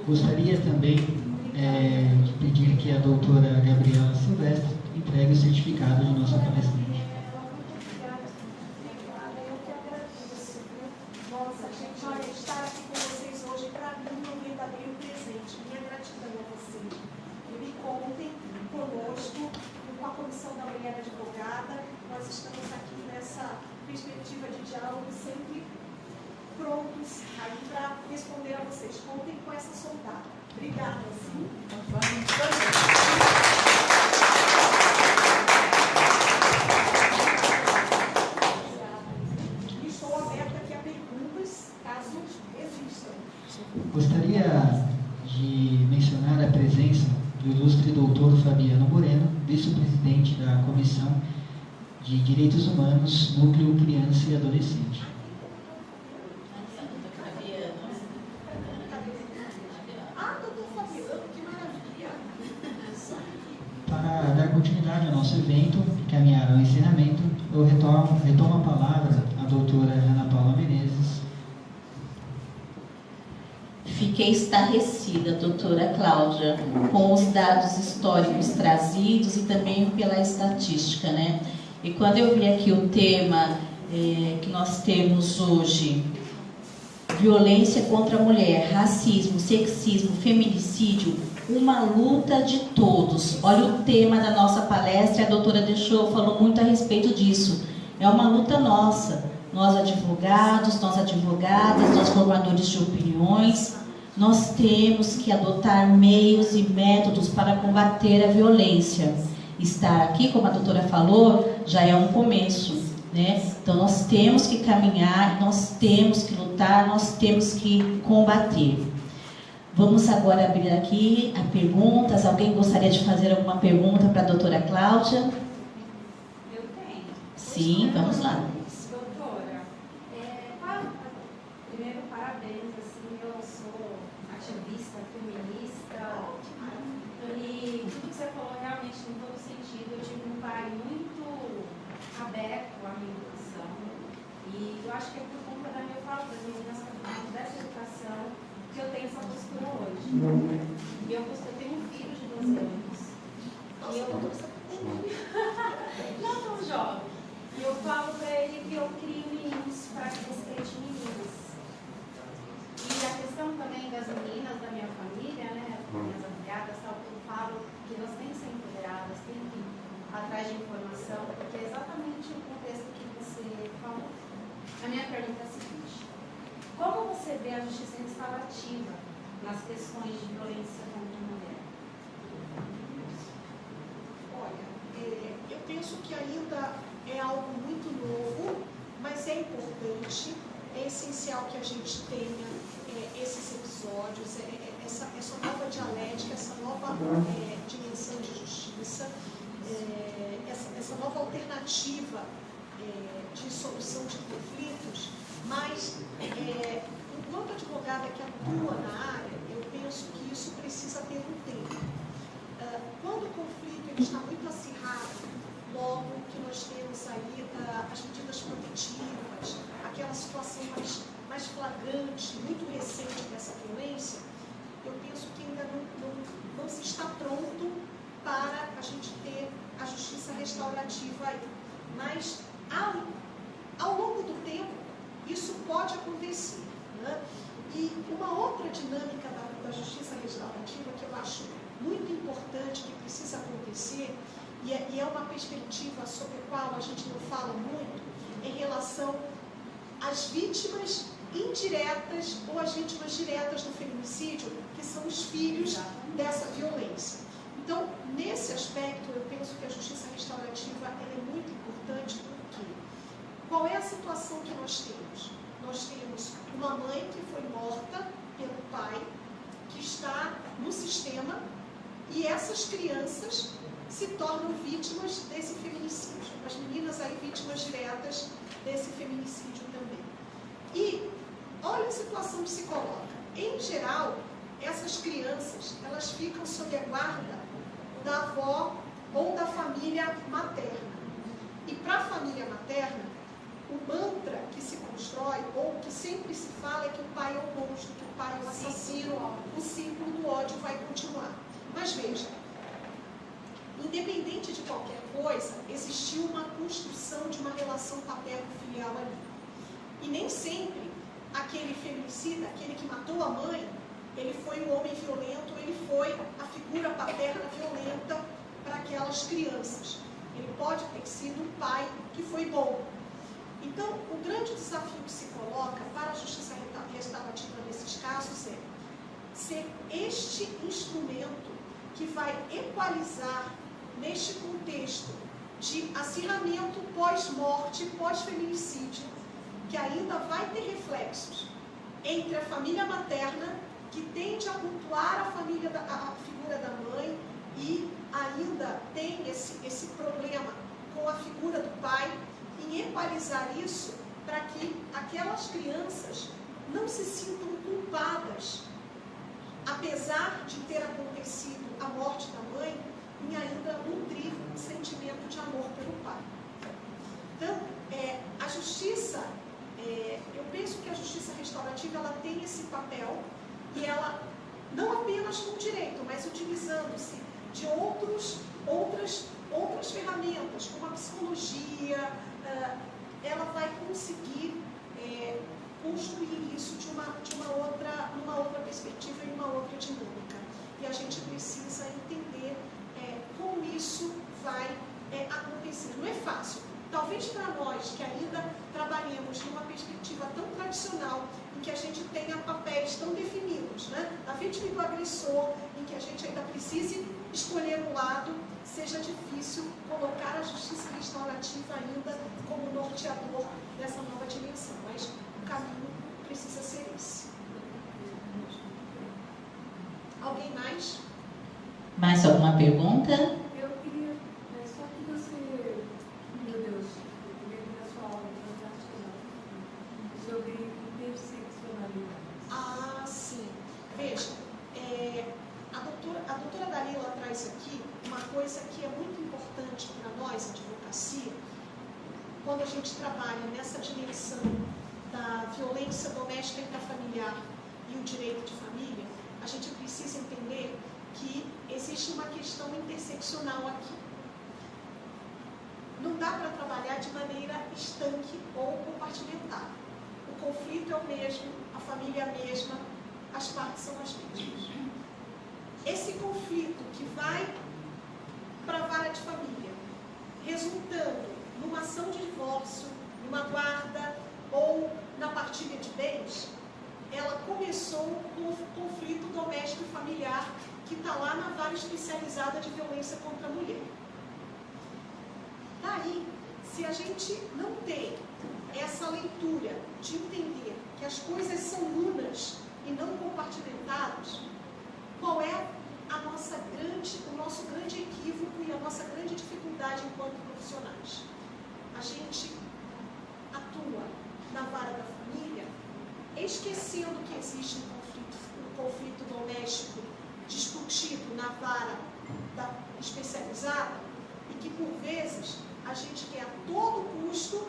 Gostaria também de pedir que a doutora Gabriela Silvestre entregue o certificado de nossa palestrante. Nossa, gente, olha, estar aqui com vocês hoje, para mim, é um verdadeiro presente. Minha gratidão a vocês. Me contem conosco, com a Comissão da Mulher Advogada. Nós estamos aqui nessa perspectiva de diálogo, sempre prontos aí para responder a vocês. Contem com essa soldada. Obrigada, sim. E estou aberta aqui a perguntas, caso existam. Gostaria de mencionar a presença do ilustre doutor Fabiano Moreno, vice-presidente da Comissão de Direitos Humanos, Núcleo Criança e Adolescente. Para dar continuidade ao nosso evento e caminhar ao encerramento, eu retomo a palavra à doutora Ana Paula Menezes. Fiquei estarrecida, doutora Cláudia, com os dados históricos trazidos e também pela estatística, né? E quando eu vi aqui o tema que nós temos hoje, violência contra a mulher, racismo, sexismo, feminicídio, uma luta de todos. Olha o tema da nossa palestra, a doutora falou muito a respeito disso. É uma luta nossa, nós advogados, nós advogadas, nós formadores de opiniões, nós temos que adotar meios e métodos para combater a violência. Estar aqui, como a doutora falou, já é um começo, né? Então nós temos que caminhar, nós temos que lutar, nós temos que combater. Vamos agora abrir aqui a perguntas. Alguém gostaria de fazer alguma pergunta para a doutora Cláudia? Eu tenho. Sim, vamos lá. Doutora, primeiro parabéns, assim, eu sou ativista, feminista, e tudo que você falou realmente tem todo sentido. Eu tive um pai muito aberto à minha educação, e eu acho que é por conta da minha falta dessa educação que eu tenho essa postura hoje. E eu tenho um filho de 12 anos. E eu não tão jovem. E eu falo para ele que eu crio meninos para que respeite meninas. E a questão também das meninas da minha família, né, minhas afilhadas, tal, que eu falo que elas têm que ser empoderadas, têm que ir atrás de informação, porque é exatamente o contexto que você falou. A minha pergunta é a seguinte: como você vê a justiça restaurativa nas questões de violência contra a mulher? Olha, eu penso que ainda é algo muito novo, mas é importante, é essencial que a gente tenha esses episódios, essa nova dialética, essa nova dimensão de justiça, essa nova alternativa de solução de conflitos, mas enquanto advogada que atua na área, eu penso que isso precisa ter um tempo. Quando o conflito ele está muito acirrado, logo que nós temos aí as medidas protetivas, aquela situação mais flagrante, muito recente dessa violência, eu penso que ainda não se está pronto para a gente ter a justiça restaurativa aí. Mas, ao longo do tempo, isso pode acontecer, né? E uma outra dinâmica da justiça restaurativa que eu acho muito importante, que precisa acontecer, e é uma perspectiva sobre a qual a gente não fala muito, em relação às vítimas indiretas ou as vítimas diretas do feminicídio, que são os filhos dessa violência. Então, nesse aspecto, eu penso que a justiça restaurativa ela é muito importante, porque qual é a situação que nós temos? Nós temos uma mãe que foi morta pelo pai, que está no sistema, e essas crianças se tornam vítimas desse feminicídio. As meninas aí vítimas diretas desse feminicídio também. E olha a situação que se coloca. Em geral, essas crianças, elas ficam sob a guarda da avó ou da família materna. E para a família materna, o mantra que se constrói, ou que sempre se fala, é que o pai é o monstro, que o pai é o assassino, o ciclo do ódio vai continuar. Mas veja, independente de qualquer coisa, existiu uma construção de uma relação paterno-filial ali. E nem sempre aquele feminicida, aquele que matou a mãe, ele foi um homem violento, ele foi a figura paterna violenta para aquelas crianças. Ele pode ter sido um pai que foi bom. Então, o grande desafio que se coloca para a justiça restaurativa nesses casos é ser este instrumento que vai equalizar neste contexto de acirramento pós-morte, pós-feminicídio, que ainda vai ter reflexos entre a família materna, que tende a cultuar a figura da mãe, e ainda tem esse problema com a figura do pai, em equalizar isso para que aquelas crianças não se sintam culpadas, apesar de ter acontecido a morte da mãe, em ainda nutrir um sentimento de amor pelo pai. Então, a justiça, eu penso que a justiça restaurativa ela tem esse papel, e ela, não apenas com direito, mas utilizando-se de outras ferramentas, como a psicologia, ela vai conseguir construir isso numa outra perspectiva e numa outra dinâmica. E a gente precisa entender como isso vai acontecer. Não é fácil. Talvez para nós que ainda trabalhemos numa perspectiva tão tradicional, em que a gente tenha papéis tão definidos, né? A vítima e do agressor, em que a gente ainda precise escolher um lado, seja difícil colocar a justiça restaurativa ainda como norteador dessa nova dimensão. Mas o caminho precisa ser esse. Alguém mais? Mais alguma pergunta? Eu queria, só que você, meu Deus, eu queria que a sua aula sobre interseccionalidade. Ah, sim. Veja, a doutora Dalila traz aqui uma coisa que é muito importante para nós, advocacia, quando a gente trabalha nessa dimensão da violência doméstica e intrafamiliar e o direito de família, a gente precisa entender que existe uma questão interseccional aqui. Não dá para trabalhar de maneira estanque ou compartimentada. O conflito é o mesmo, a família é a mesma, as partes são as mesmas. Esse conflito que vai para a vara de família, resultando numa ação de divórcio, numa guarda ou na partilha de bens, ela começou com o conflito doméstico e familiar que está lá na vara especializada de violência contra a mulher. Daí, se a gente não tem essa leitura de entender que as coisas são unas e não compartimentadas, qual é o nosso grande equívoco e a nossa grande dificuldade enquanto profissionais? A gente atua na vara da família, esquecendo que existe um conflito doméstico discutido na vara especializada, e que por vezes a gente quer a todo custo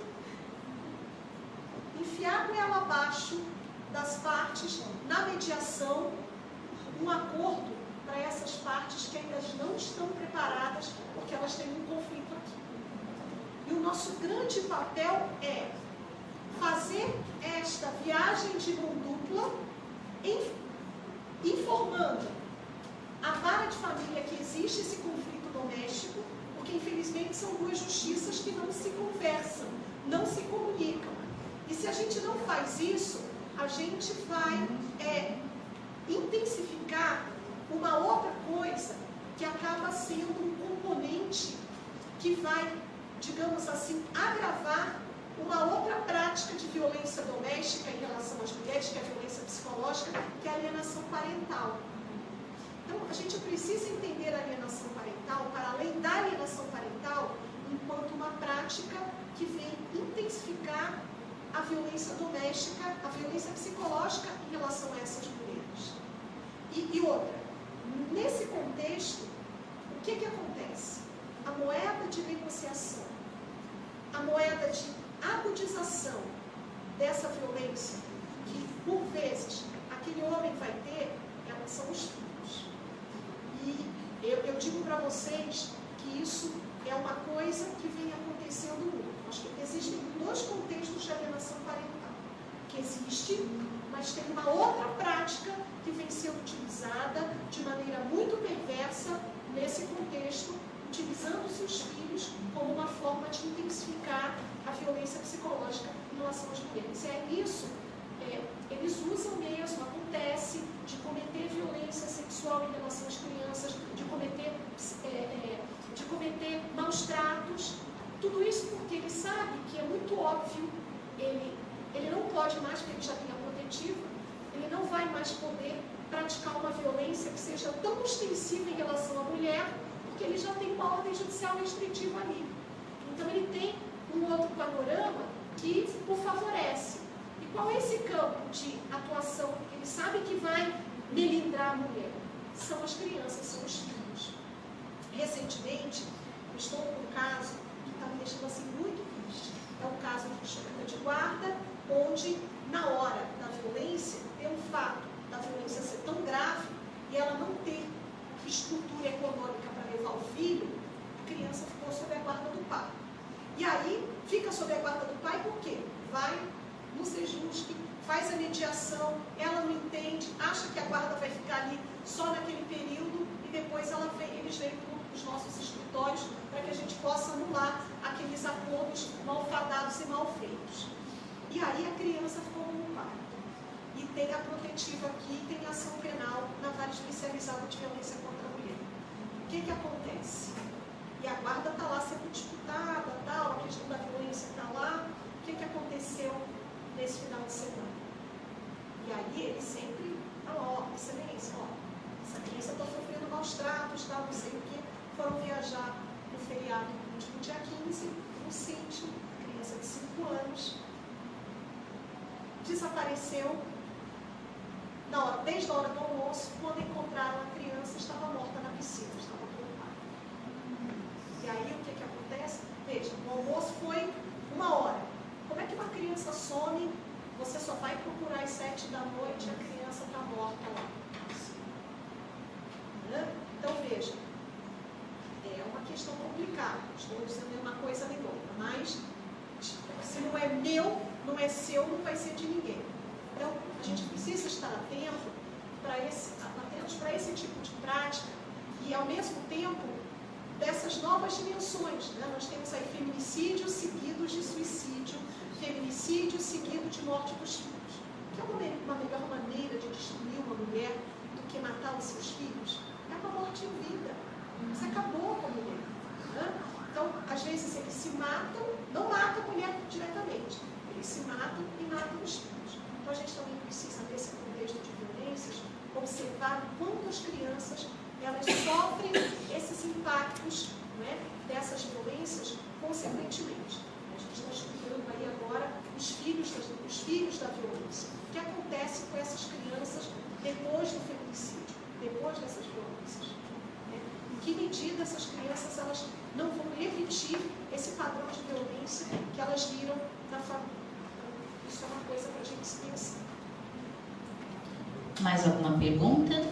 enfiar com ela abaixo das partes na mediação, um acordo para essas partes que ainda não estão preparadas porque elas têm um conflito aqui. E o nosso grande papel é fazer esta viagem de mão dupla, informando a vara de família que existe esse conflito doméstico, porque infelizmente são duas justiças que não se conversam, não se comunicam. E se a gente não faz isso, a gente vai intensificar uma outra coisa que acaba sendo um componente que vai, digamos assim, agravar uma outra prática de violência doméstica em relação às mulheres, que é a violência psicológica, que é a alienação parental. Então, a gente precisa entender a alienação parental, para além da alienação parental, enquanto uma prática que vem intensificar a violência doméstica, a violência psicológica em relação a essas mulheres. E outra, nesse contexto, o que acontece? A moeda de negociação, a moeda de agudização dessa violência, que por vezes aquele homem vai ter, são os filhos. E eu digo para vocês que isso é uma coisa que vem acontecendo muito. Acho que existem dois contextos de alienação parental. Que existe, mas tem uma outra prática que vem sendo utilizada de maneira muito perversa nesse contexto, utilizando-se os filhos como uma forma de intensificar a violência psicológica em relação às mulheres. Isso, eles usam mesmo, acontece, de cometer violência sexual em relação às crianças, de cometer maus tratos, tudo isso porque ele sabe que é muito óbvio, ele não pode mais, porque ele já tem a protetiva, ele não vai mais poder praticar uma violência que seja tão extensiva em relação à mulher, porque ele já tem uma ordem judicial restritiva ali. Então ele tem um outro panorama que o favorece. E qual é esse campo de atuação que ele sabe que vai melindrar a mulher? São as crianças, são os filhos. Recentemente, eu estou com um caso que está me deixando assim muito triste. É um caso de justiça de guarda, onde na hora da violência, pelo fato da violência ser tão grave e ela não ter estrutura econômica para levar o filho, a criança ficou sob a guarda do pai. E aí, fica sob a guarda do pai por quê? Vai no Sejusc, faz a mediação, ela não entende, acha que a guarda vai ficar ali só naquele período e depois eles vêm para os nossos escritórios para que a gente possa anular aqueles acordos malfadados e mal feitos. E aí a criança ficou com o pai. E tem a protetiva aqui, tem a ação penal na vara especializada de violência contra a mulher. O que acontece? E a guarda está lá sendo disputada, tal, a questão da violência está lá. O que aconteceu nesse final de semana? E aí ele sempre falou, excelência, essa criança está sofrendo maus tratos, tal, não sei o quê. Foram viajar no feriado no último dia 15, no sítio, criança de 5 anos, desapareceu desde a hora do almoço. Quando encontraram a criança, estava morta na piscina, estava com o pai. E aí o que acontece? Veja, o almoço foi 1 hora. Como é que uma criança some? Você só vai procurar às 7 da noite e a criança está morta lá. Então veja, é uma questão complicada. Estou dizendo uma coisa nem outra, mas se não é meu, não é seu, não vai ser de ninguém. Então, a gente precisa estar atento para esse tipo de prática e, ao mesmo tempo, dessas novas dimensões. Nós temos aí feminicídio seguido de suicídio, feminicídio seguido de morte dos filhos. Que é uma melhor maneira de destruir uma mulher do que matar os seus filhos? É uma morte em vida. Você acabou com a mulher. Então, às vezes, eles se matam, não matam a mulher diretamente. Eles se matam e matam os filhos. Então, a gente também precisa, nesse contexto de violências, observar o quanto as crianças elas sofrem esses impactos, dessas violências, consequentemente. A gente está estudando aí agora os filhos da violência. O que acontece com essas crianças depois do feminicídio, depois dessas violências? Em que medida essas crianças elas não vão repetir esse padrão de violência que elas viram na família? Isso é uma coisa para a gente se pensar. Mais alguma pergunta?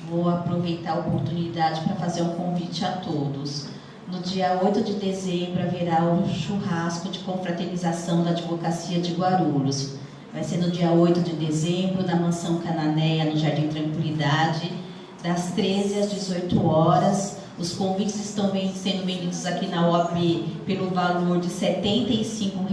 Vou aproveitar a oportunidade para fazer um convite a todos. No dia 8 de dezembro haverá um churrasco de confraternização da Advocacia de Guarulhos. Vai ser no dia 8 de dezembro, na Mansão Cananéia, no Jardim Tranquilidade, das 13 às 18 horas. Os convites estão sendo vendidos aqui na OAB pelo valor de R$ 75.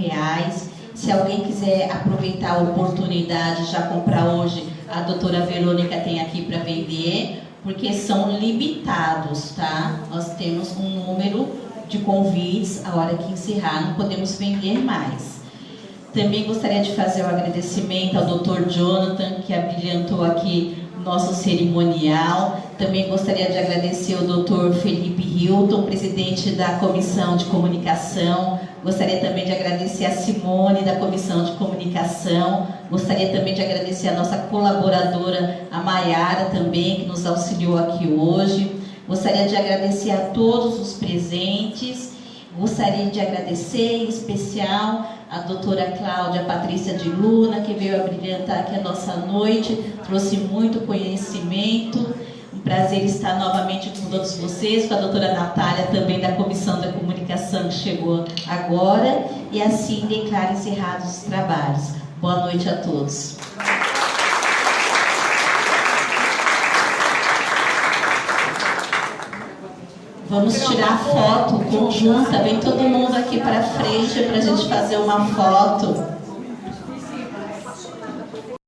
Se alguém quiser aproveitar a oportunidade, já comprar hoje, a doutora Verônica tem aqui para vender, porque são limitados, tá? Nós temos um número de convites, a hora que encerrar, não podemos vender mais. Também gostaria de fazer um agradecimento ao Dr. Jonathan, que abrilhantou aqui o nosso cerimonial. Também gostaria de agradecer ao Dr. Felipe Hilton, presidente da Comissão de Comunicação. Gostaria também de agradecer a Simone, da Comissão de Comunicação. Gostaria também de agradecer a nossa colaboradora, a Maiara, também, que nos auxiliou aqui hoje. Gostaria de agradecer a todos os presentes. Gostaria de agradecer, em especial, a doutora Cláudia Patrícia de Luna, que veio a brilhantar aqui a nossa noite, trouxe muito conhecimento. Um prazer estar novamente com todos vocês, com a doutora Natália, também da Comissão da Comunicação, que chegou agora. E assim declaro encerrados os trabalhos. Boa noite a todos. Vamos tirar foto conjunta, vem todo mundo aqui para frente para a gente fazer uma foto.